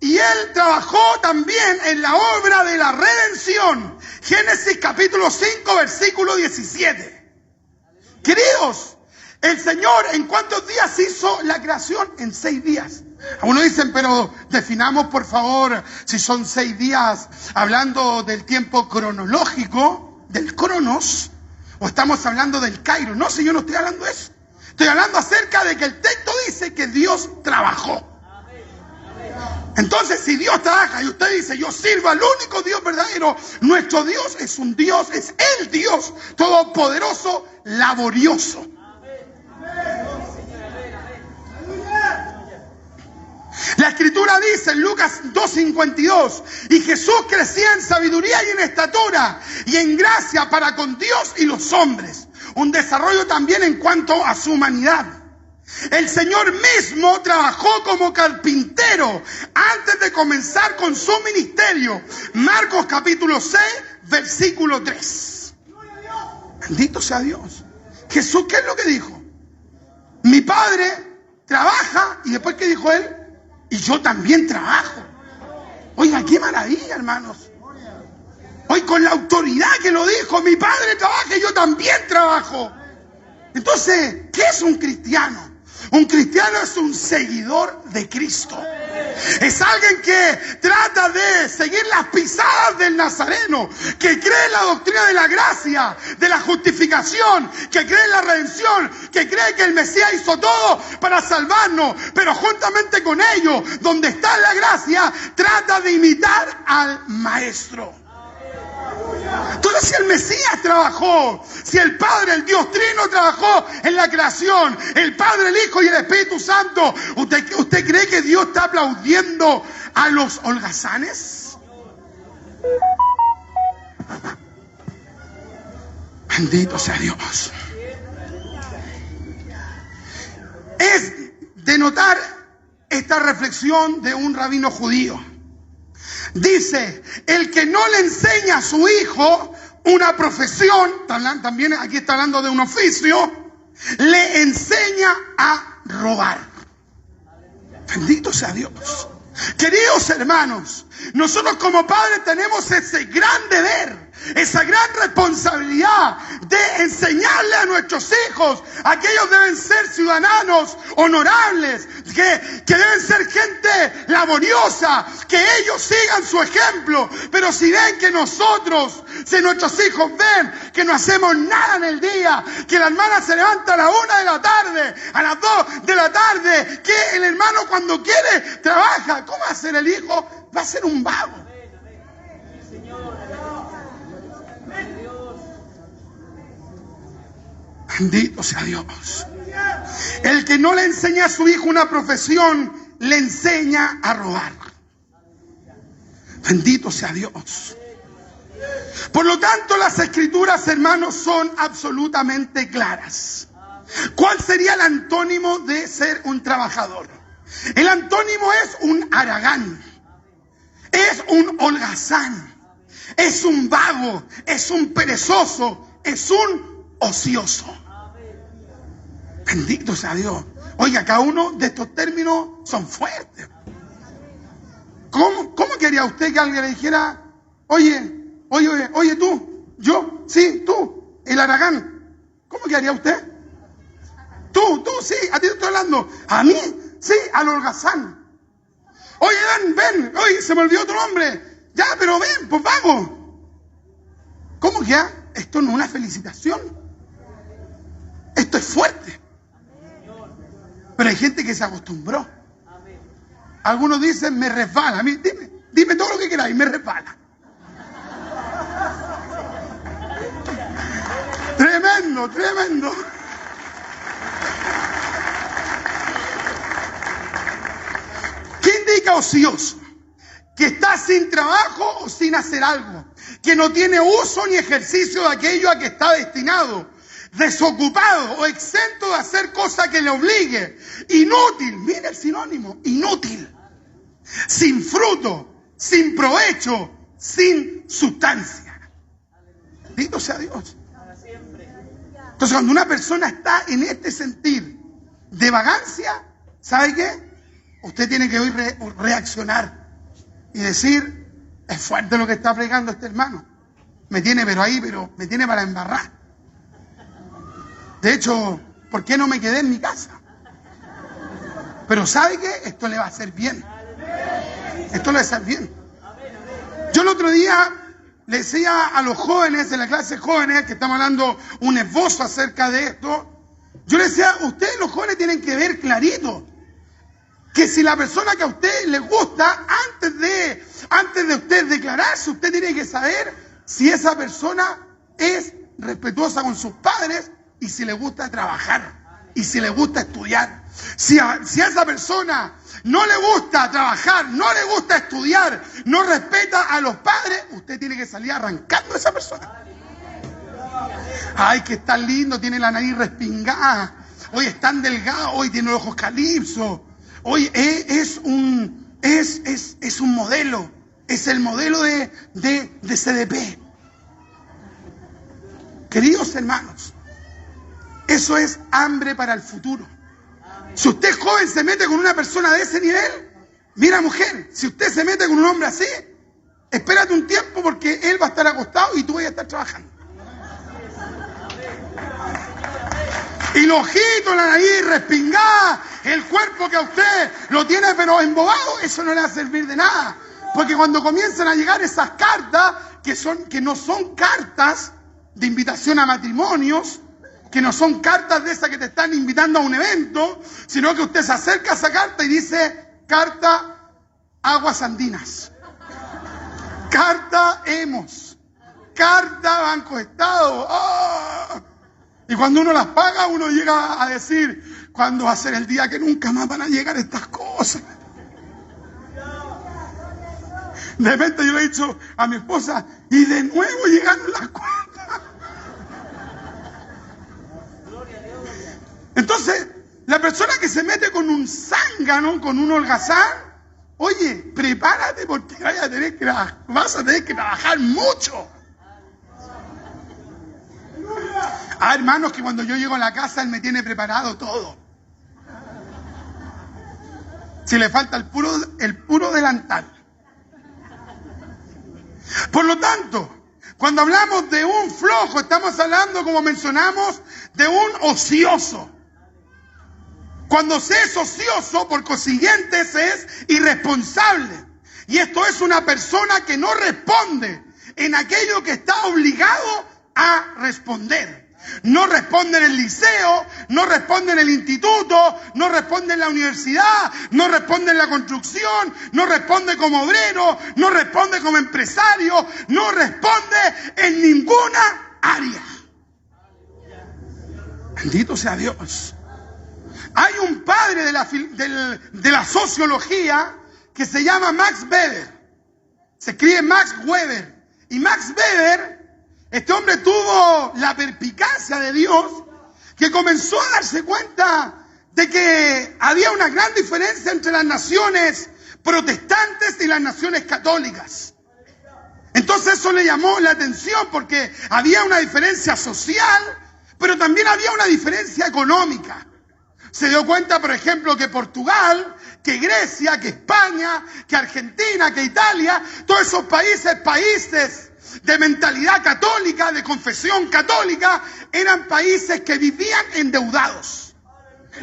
y Él trabajó también en la obra de la redención. Génesis capítulo 5 versículo 17. Queridos, el Señor ¿en cuántos días hizo la creación? En 6 días. Algunos dicen, pero definamos por favor si son 6 días hablando del tiempo cronológico, del cronos, o estamos hablando del kairos. No, si yo no estoy hablando de eso. Estoy hablando acerca de que el texto dice que Dios trabajó. Entonces, si Dios trabaja y usted dice, yo sirvo al único Dios verdadero, nuestro Dios es un Dios, es el Dios todopoderoso, laborioso. La Escritura dice en Lucas 2:52, y Jesús crecía en sabiduría y en estatura y en gracia para con Dios y los hombres. Un desarrollo también en cuanto a su humanidad. El Señor mismo trabajó como carpintero antes de comenzar con su ministerio. Marcos capítulo 6, versículo 3. Bendito sea Dios. Jesús, ¿qué es lo que dijo? Mi Padre trabaja, y después ¿qué dijo Él? Y yo también trabajo. Oiga, qué maravilla, hermanos. Hoy con la autoridad que lo dijo, mi Padre trabaja y yo también trabajo. Entonces, ¿qué es un cristiano? Un cristiano es un seguidor de Cristo. Es alguien que trata de seguir las pisadas del Nazareno, que cree en la doctrina de la gracia, de la justificación, que cree en la redención, que cree que el Mesías hizo todo para salvarnos, pero juntamente con ello, donde está la gracia, trata de imitar al Maestro. Entonces, si el Mesías trabajó, si el Padre, el Dios Trino trabajó en la creación, el Padre, el Hijo y el Espíritu Santo, ¿usted cree que Dios está aplaudiendo a los holgazanes? Bendito sea Dios. Es de notar esta reflexión de un rabino judío. Dice, el que no le enseña a su hijo una profesión, también aquí está hablando de un oficio, le enseña a robar. Bendito sea Dios. Queridos hermanos, nosotros como padres tenemos ese gran deber esa gran responsabilidad de enseñarle a nuestros hijos a que ellos deben ser ciudadanos honorables, que deben ser gente laboriosa, que ellos sigan su ejemplo. Pero si ven que nosotros, si nuestros hijos ven que no hacemos nada en el día, que la hermana se levanta a las 1 de la tarde, a las 2 de la tarde, que el hermano cuando quiere trabaja, ¿cómo va a ser el hijo? Va a ser un vago. Bendito sea Dios. El que no le enseña a su hijo una profesión, le enseña a robar. Bendito sea Dios. Por lo tanto, las escrituras, hermanos, son absolutamente claras. ¿Cuál sería el antónimo de ser un trabajador? El antónimo es un haragán, es un holgazán, es un vago, es un perezoso, es un ocioso. Bendito sea Dios. Oiga, cada uno de estos términos son fuertes. ¿Cómo quería usted que alguien le dijera, oye tú, yo, sí, tú, el haragán? ¿Cómo quería usted? Tú, sí, a ti te estoy hablando. A mí, sí, al holgazán. Oye, ven, oye, se me olvidó tu nombre. Ya, pero ven, pues vamos. ¿Cómo que ya? Esto no es una felicitación. Esto es fuerte. Pero hay gente que se acostumbró. Algunos dicen, me resbala. A mí, dime todo lo que queráis, me resbala. Tremendo. ¿Qué indica ocioso? Que está sin trabajo o sin hacer algo. Que no tiene uso ni ejercicio de aquello a que está destinado. Desocupado o exento de hacer cosa que le obligue. Inútil, mira el sinónimo, inútil. Sin fruto, sin provecho, sin sustancia. Bendito sea Dios. Entonces, cuando una persona está en este sentir de vagancia, ¿sabe qué? Usted tiene que hoy reaccionar y decir, es fuerte lo que está predicando este hermano. Me tiene pero me tiene para embarrar. De hecho, ¿por qué no me quedé en mi casa? Pero ¿sabe qué? Esto le va a hacer bien. Esto le va a hacer bien. Yo el otro día le decía a los jóvenes, en la clase jóvenes, que estamos hablando un esbozo acerca de esto, yo le decía, ustedes los jóvenes tienen que ver clarito, que si la persona que a usted le gusta, antes de usted declararse, usted tiene que saber si esa persona es respetuosa con sus padres y si le gusta trabajar y si le gusta estudiar. Si a esa persona no le gusta trabajar, no le gusta estudiar, no respeta a los padres, usted tiene que salir arrancando a esa persona. Ay, que está lindo, tiene la nariz respingada, hoy es tan delgado, hoy tiene los ojos calipso, hoy es un modelo, es el modelo de CDP. Queridos hermanos, eso es hambre para el futuro. Si usted joven se mete con una persona de ese nivel, mira mujer, si usted se mete con un hombre así, espérate un tiempo porque él va a estar acostado y tú vas a estar trabajando. Y los ojitos, la nariz respingada, el cuerpo que a usted lo tiene pero embobado, eso no le va a servir de nada. Porque cuando comienzan a llegar esas cartas, que no son cartas de invitación a matrimonios, que no son cartas de esas que te están invitando a un evento, sino que usted se acerca a esa carta y dice, carta Aguas Andinas, carta Hemos, carta Banco Estado. ¡Oh! Y cuando uno las paga, uno llega a decir, ¿cuándo va a ser el día que nunca más van a llegar estas cosas? De repente yo le he dicho a mi esposa, y de nuevo llegaron las cuentas. Entonces, la persona que se mete con un zángano, con un holgazán, oye, prepárate porque vas a tener que trabajar mucho. Ah, hermanos, que cuando yo llego a la casa, él me tiene preparado todo. Si le falta el puro delantal. Por lo tanto, Cuando hablamos de un flojo, estamos hablando, como mencionamos, de un ocioso. Cuando se es ocioso, por consiguiente, se es irresponsable. Y esto es una persona que no responde en aquello que está obligado a responder. No responde en el liceo, no responde en el instituto, no responde en la universidad, no responde en la construcción, no responde como obrero, no responde como empresario, no responde en ninguna área. Bendito sea Dios. Hay un padre de la sociología que se llama Max Weber. Se escribe Max Weber. Y Max Weber, este hombre tuvo la perspicacia de Dios, que comenzó a darse cuenta de que había una gran diferencia entre las naciones protestantes y las naciones católicas. Entonces eso le llamó la atención porque había una diferencia social, pero también había una diferencia económica. Se dio cuenta, por ejemplo, que Portugal, que Grecia, que España, que Argentina, que Italia, todos esos países de mentalidad católica, de confesión católica, eran países que vivían endeudados.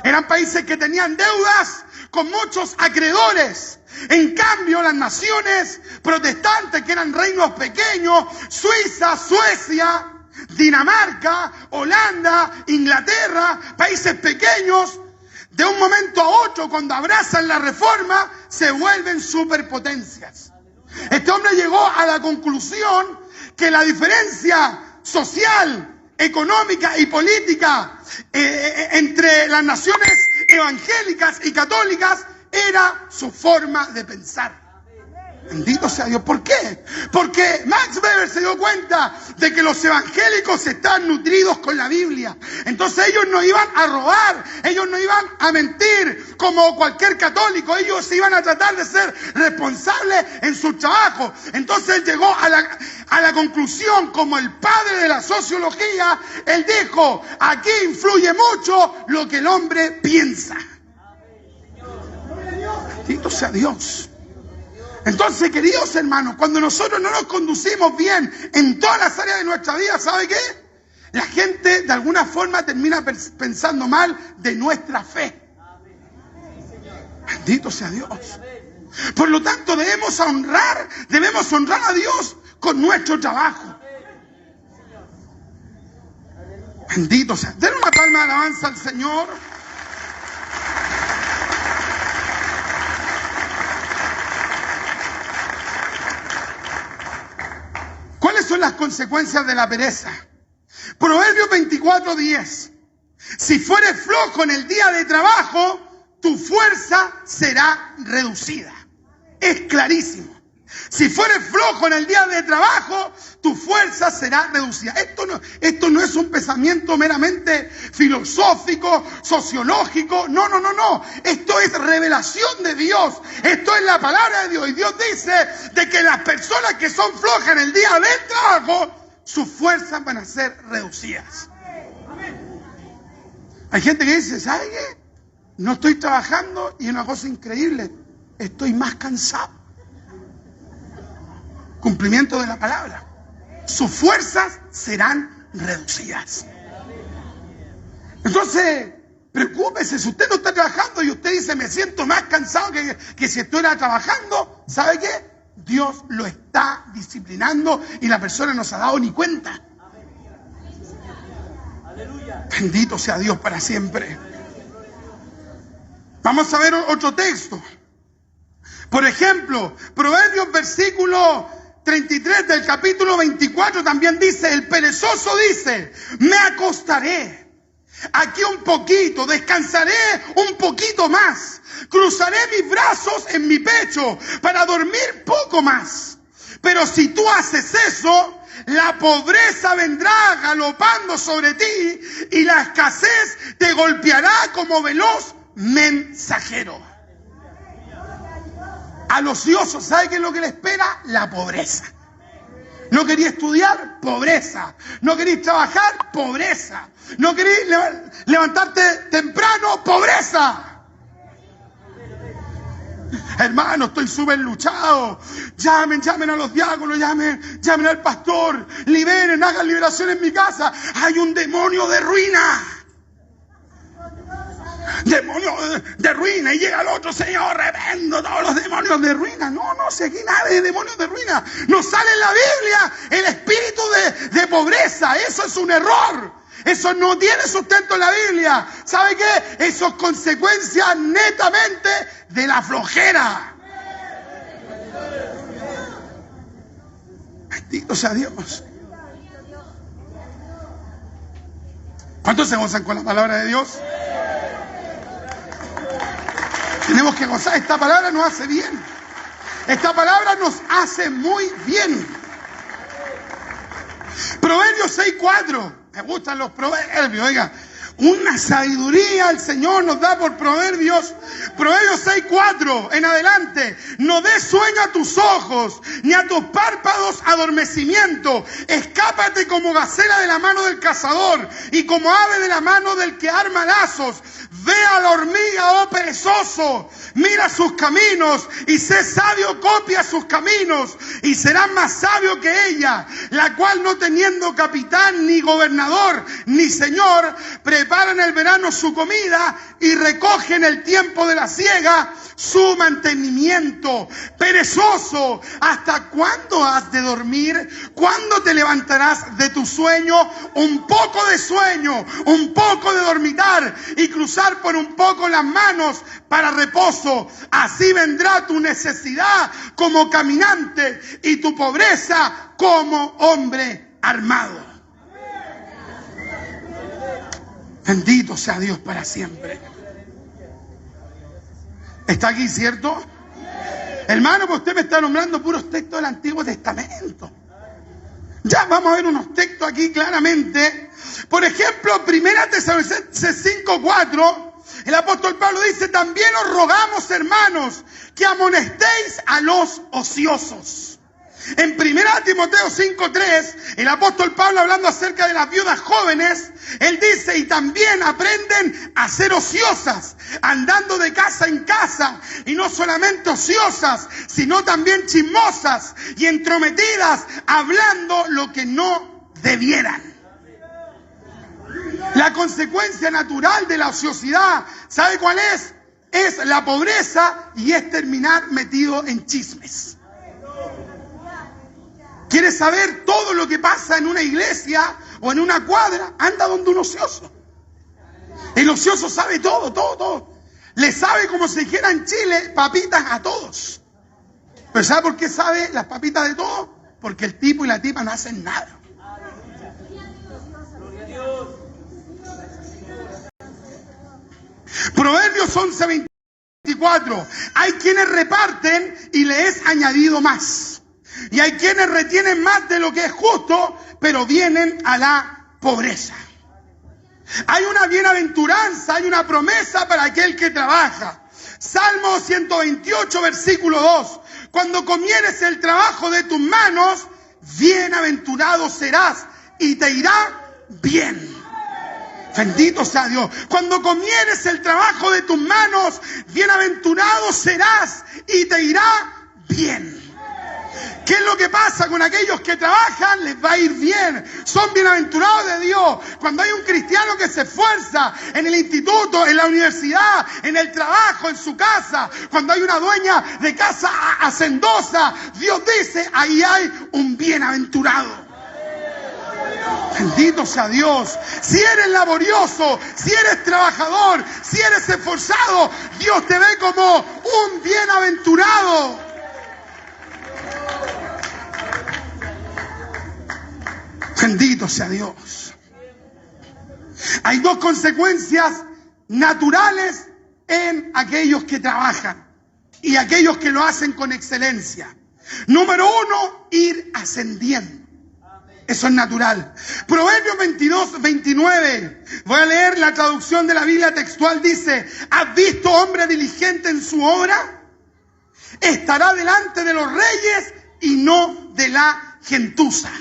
Eran países que tenían deudas con muchos acreedores. En cambio, las naciones protestantes, que eran reinos pequeños, Suiza, Suecia, Dinamarca, Holanda, Inglaterra, países pequeños, de un momento a otro, cuando abrazan la reforma, se vuelven superpotencias. Este hombre llegó a la conclusión que la diferencia social, económica y política entre las naciones evangélicas y católicas era su forma de pensar. Bendito sea Dios. ¿Por qué? Porque Max Weber se dio cuenta de que los evangélicos están nutridos con la Biblia. Entonces ellos no iban a robar, ellos no iban a mentir como cualquier católico. Ellos iban a tratar de ser responsables en su trabajo. Entonces él llegó a la conclusión, como el padre de la sociología, él dijo, aquí influye mucho lo que el hombre piensa. Bendito sea Dios. Entonces, queridos hermanos, cuando nosotros no nos conducimos bien en todas las áreas de nuestra vida, ¿sabe qué? La gente de alguna forma termina pensando mal de nuestra fe. Bendito sea Dios. Por lo tanto, debemos honrar a Dios con nuestro trabajo. Bendito sea. Den una palma de alabanza al Señor. ¿Cuáles son las consecuencias de la pereza? Proverbios 24:10. Si fueres flojo en el día de trabajo, tu fuerza será reducida. Es clarísimo. Si fueres flojo en el día de trabajo, tu fuerza será reducida. Esto no es un pensamiento meramente filosófico, sociológico. No. Esto es revelación de Dios. Esto es la palabra de Dios. Y Dios dice de que las personas que son flojas en el día del trabajo, sus fuerzas van a ser reducidas. Hay gente que dice, ¿sabe qué? No estoy trabajando y es una cosa increíble. Estoy más cansado. Cumplimiento de la palabra. Sus fuerzas serán reducidas. Entonces, preocúpese. Si usted no está trabajando y usted dice, me siento más cansado que si estuviera trabajando, ¿sabe qué? Dios lo está disciplinando y la persona no se ha dado ni cuenta. Bendito sea Dios para siempre. Vamos a ver otro texto. Por ejemplo, Proverbios versículo 33 del capítulo 24 también dice, el perezoso dice, me acostaré aquí un poquito, descansaré un poquito más, cruzaré mis brazos en mi pecho para dormir poco más. Pero si tú haces eso, la pobreza vendrá galopando sobre ti y la escasez te golpeará como veloz mensajero. Al ocioso, ¿sabe qué es lo que le espera? La pobreza. No quería estudiar, pobreza. No querías trabajar, pobreza. No querías levantarte temprano, pobreza. Hermano, estoy súper luchado. Llamen a los diáconos, llamen al pastor. Liberen, hagan liberación en mi casa. Hay un demonio de ruina. Demonio de ruina. Y llega el otro, Señor, reprendo todos los demonios de ruina. No, si aquí nada de demonios de ruina. No sale en la Biblia el espíritu de pobreza. Eso es un error. Eso no tiene sustento en la Biblia. ¿Sabe qué? Eso es consecuencia netamente de la flojera. Bendito sea Dios. ¿Cuántos se gozan con la palabra de Dios? Tenemos que gozar. Esta palabra nos hace bien. Esta palabra nos hace muy bien. Proverbios 6:4. Me gustan los proverbios, oiga. Una sabiduría el Señor nos da por proverbios. Proverbios 6:4 en adelante. No des sueño a tus ojos, ni a tus párpados adormecimiento. Escápate como gacela de la mano del cazador, y como ave de la mano del que arma lazos. Ve a la hormiga, oh perezoso, mira sus caminos, y sé sabio, copia sus caminos, y serás más sabio que ella, la cual no teniendo capitán, ni gobernador, ni señor, prepara en el verano su comida, y recoge en el tiempo de la siega su mantenimiento. Perezoso, ¿hasta cuándo has de dormir? ¿Cuándo te levantarás de tu sueño? Un poco de sueño, un poco de dormitar, y cruzar por un poco las manos para reposo. Así vendrá tu necesidad como caminante, y tu pobreza como hombre armado. Bendito sea Dios para siempre. ¿Está aquí, cierto? Hermano, pues usted me está nombrando puros textos del Antiguo Testamento. Ya vamos a ver unos textos aquí claramente. Por ejemplo, 1 Tesalonicenses 5:4, el apóstol Pablo dice: también os rogamos, hermanos, que amonestéis a los ociosos. En 1 Timoteo 5:3, el apóstol Pablo, hablando acerca de las viudas jóvenes, él dice: y también aprenden a ser ociosas, andando de casa en casa, y no solamente ociosas, sino también chismosas y entrometidas, hablando lo que no debieran. La consecuencia natural de la ociosidad, ¿sabe cuál es? Es la pobreza, y es terminar metido en chismes. ¿Quieres saber todo lo que pasa en una iglesia o en una cuadra? Anda donde un ocioso. El ocioso sabe todo. Le sabe, como se dijera en Chile, papitas a todos. ¿Pero sabe por qué sabe las papitas de todos? Porque el tipo y la tipa no hacen nada. Proverbios 11:24. Hay quienes reparten y le es añadido más. Y hay quienes retienen más de lo que es justo, pero vienen a la pobreza. Hay una bienaventuranza, hay una promesa para aquel que trabaja. Salmo 128, versículo 2. Cuando comieres el trabajo de tus manos, bienaventurado serás y te irá bien. Bendito sea Dios. Cuando comieres el trabajo de tus manos, bienaventurado serás y te irá bien. ¿Qué es lo que pasa con aquellos que trabajan? Les va a ir bien. Son bienaventurados de Dios. Cuando hay un cristiano que se esfuerza en el instituto, en la universidad, en el trabajo, en su casa, cuando hay una dueña de casa hacendosa, Dios dice: ahí hay un bienaventurado. Bendito sea Dios. Si eres laborioso, si eres trabajador, si eres esforzado, Dios te ve como un bienaventurado. Bendito sea Dios. Hay dos consecuencias naturales en aquellos que trabajan y aquellos que lo hacen con excelencia. Número uno, ir ascendiendo. Eso es natural. Proverbios 22:29. Voy a leer la traducción de la Biblia textual. Dice: ¿has visto hombre diligente en su obra? Estará delante de los reyes y no de la gentuza.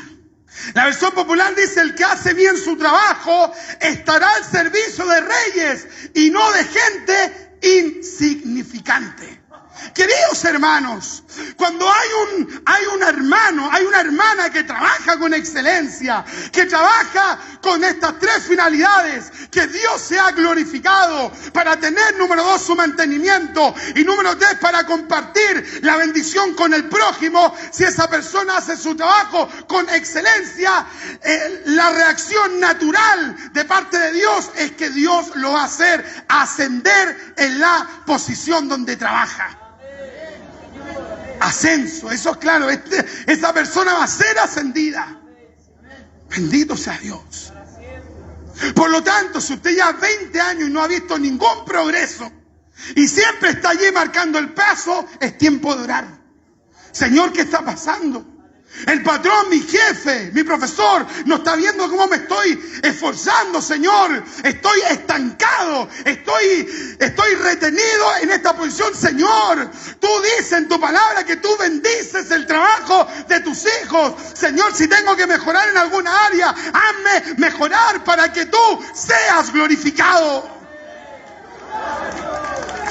La versión popular dice: el que hace bien su trabajo estará al servicio de reyes y no de gente insignificante. Queridos hermanos, cuando hay un hermano, hay una hermana que trabaja con excelencia, que trabaja con estas tres finalidades, que Dios sea glorificado, para tener, número 2, su mantenimiento, y número 3, para compartir la bendición con el prójimo. Si esa persona hace su trabajo con excelencia, la reacción natural de parte de Dios es que Dios lo va a hacer ascender en la posición donde trabaja. Ascenso, eso es claro, esa persona va a ser ascendida. Bendito sea Dios. Por lo tanto, si usted ya 20 años y no ha visto ningún progreso y siempre está allí marcando el paso, es tiempo de orar. Señor, ¿qué está pasando? El patrón, mi jefe, mi profesor, no está viendo cómo me estoy esforzando, Señor. Estoy estancado, estoy retenido en esta posición, Señor. Tú dices en tu palabra que tú bendices el trabajo de tus hijos. Señor, si tengo que mejorar en alguna área, hazme mejorar para que tú seas glorificado.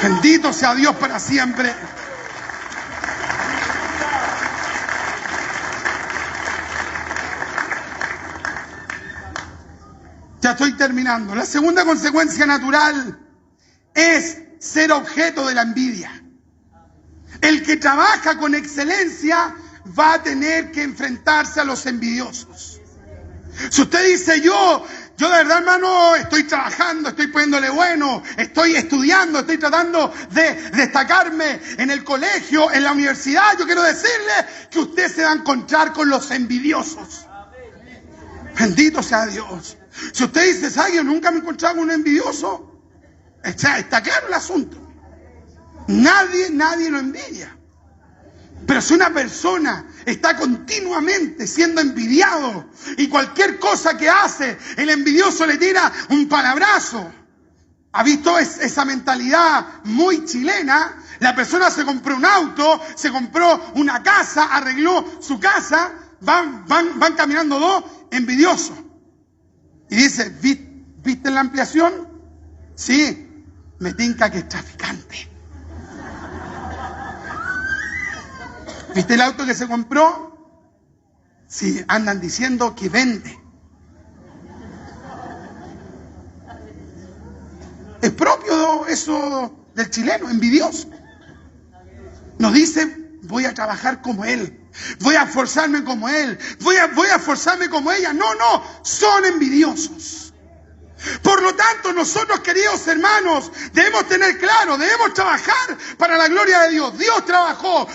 Bendito sea Dios para siempre. Ya estoy terminando. La segunda consecuencia natural es ser objeto de la envidia. El que trabaja con excelencia va a tener que enfrentarse a los envidiosos. Si usted dice, yo de verdad, hermano, estoy trabajando, estoy poniéndole bueno, estoy estudiando, estoy tratando de destacarme en el colegio, en la universidad, yo quiero decirle que usted se va a encontrar con los envidiosos. Bendito sea Dios. Si usted dice, ¿sabe? Yo nunca me he encontrado con un envidioso. Está claro el asunto. Nadie lo envidia. Pero si una persona está continuamente siendo envidiado y cualquier cosa que hace, el envidioso le tira un palabrazo. ¿Ha visto esa mentalidad muy chilena? La persona se compró un auto, se compró una casa, arregló su casa, van caminando dos, envidiosos. Y dice, ¿viste la ampliación? Sí, me tinca que es traficante. ¿Viste el auto que se compró? Sí, andan diciendo que vende. Es propio eso del chileno, envidioso. Nos dice, voy a trabajar como él. Voy a esforzarme como él. Voy a esforzarme como ella. No, son envidiosos. Por lo tanto, nosotros, queridos hermanos, debemos tener claro, debemos trabajar para la gloria de Dios. Dios trabajó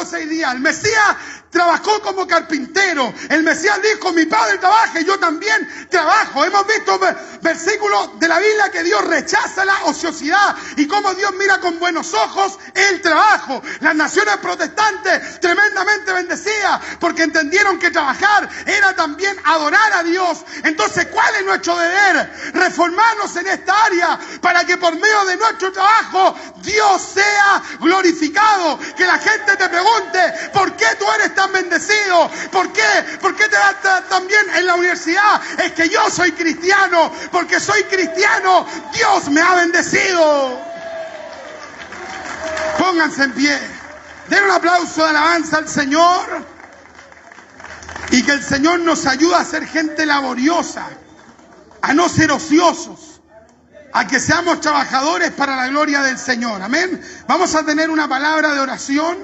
6 días. El Mesías trabajó como carpintero. El Mesías dijo, mi padre trabaja y yo también trabajo. Hemos visto versículos de la Biblia que Dios rechaza la ociosidad y cómo Dios mira con buenos ojos el trabajo. Las naciones protestantes tremendamente bendecidas porque entendieron que trabajar era también adorar a Dios. Entonces, ¿cuál es nuestro deber? Reformarnos en esta área para que por medio de nuestro trabajo Dios sea glorificado. Que la gente te pregunte, ¿por qué tú eres tan bendecido? ¿Por qué te va tan bien en la universidad? Es que yo soy cristiano. Porque soy cristiano, Dios me ha bendecido. Pónganse en pie. Den un aplauso de alabanza al Señor. Y que el Señor nos ayude a ser gente laboriosa, a no ser ociosos, a que seamos trabajadores para la gloria del Señor. Amén. Vamos a tener una palabra de oración.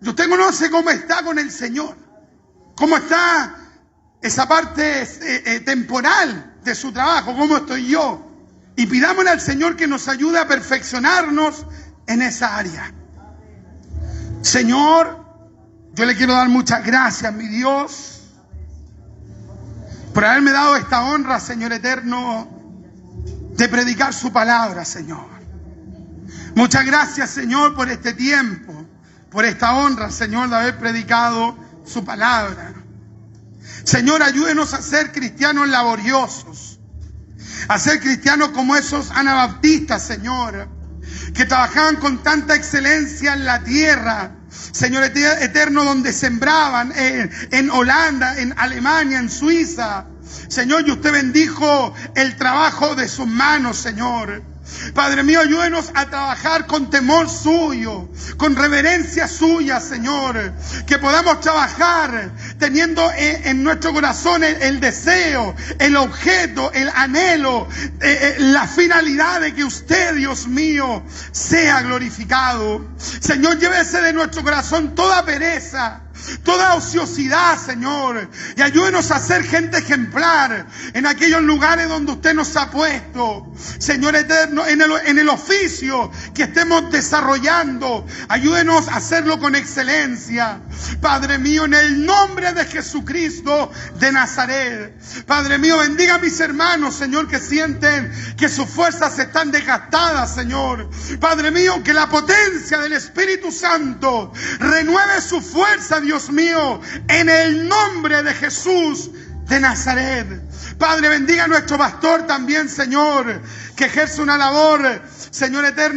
Y usted conoce cómo está con el Señor, cómo está esa parte temporal de su trabajo, cómo estoy yo. Y pidámosle al Señor que nos ayude a perfeccionarnos en esa área. Señor, yo le quiero dar muchas gracias, mi Dios, por haberme dado esta honra, Señor eterno, de predicar su palabra, Señor. Muchas gracias, Señor, por este tiempo, por esta honra, Señor, de haber predicado su palabra. Señor, ayúdenos a ser cristianos laboriosos, a ser cristianos como esos anabaptistas, Señor, que trabajaban con tanta excelencia en la tierra, Señor eterno, donde sembraban en Holanda, en Alemania, en Suiza. Señor, y usted bendijo el trabajo de sus manos, Señor. Padre mío, ayúdenos a trabajar con temor suyo, con reverencia suya, Señor. Que podamos trabajar teniendo en nuestro corazón el deseo, el objeto, el anhelo, la finalidad de que usted, Dios mío, sea glorificado. Señor, llévese de nuestro corazón toda pereza, toda ociosidad, Señor, y ayúdenos a ser gente ejemplar en aquellos lugares donde usted nos ha puesto, Señor eterno, en el oficio que estemos desarrollando. Ayúdenos a hacerlo con excelencia, Padre mío, en el nombre de Jesucristo de Nazaret. Padre mío, bendiga a mis hermanos, Señor, que sienten que sus fuerzas están desgastadas, Señor. Padre mío, que la potencia del Espíritu Santo renueve su fuerza, Dios mío, en el nombre de Jesús de Nazaret. Padre, bendiga a nuestro pastor también, Señor, que ejerce una labor, Señor eterno,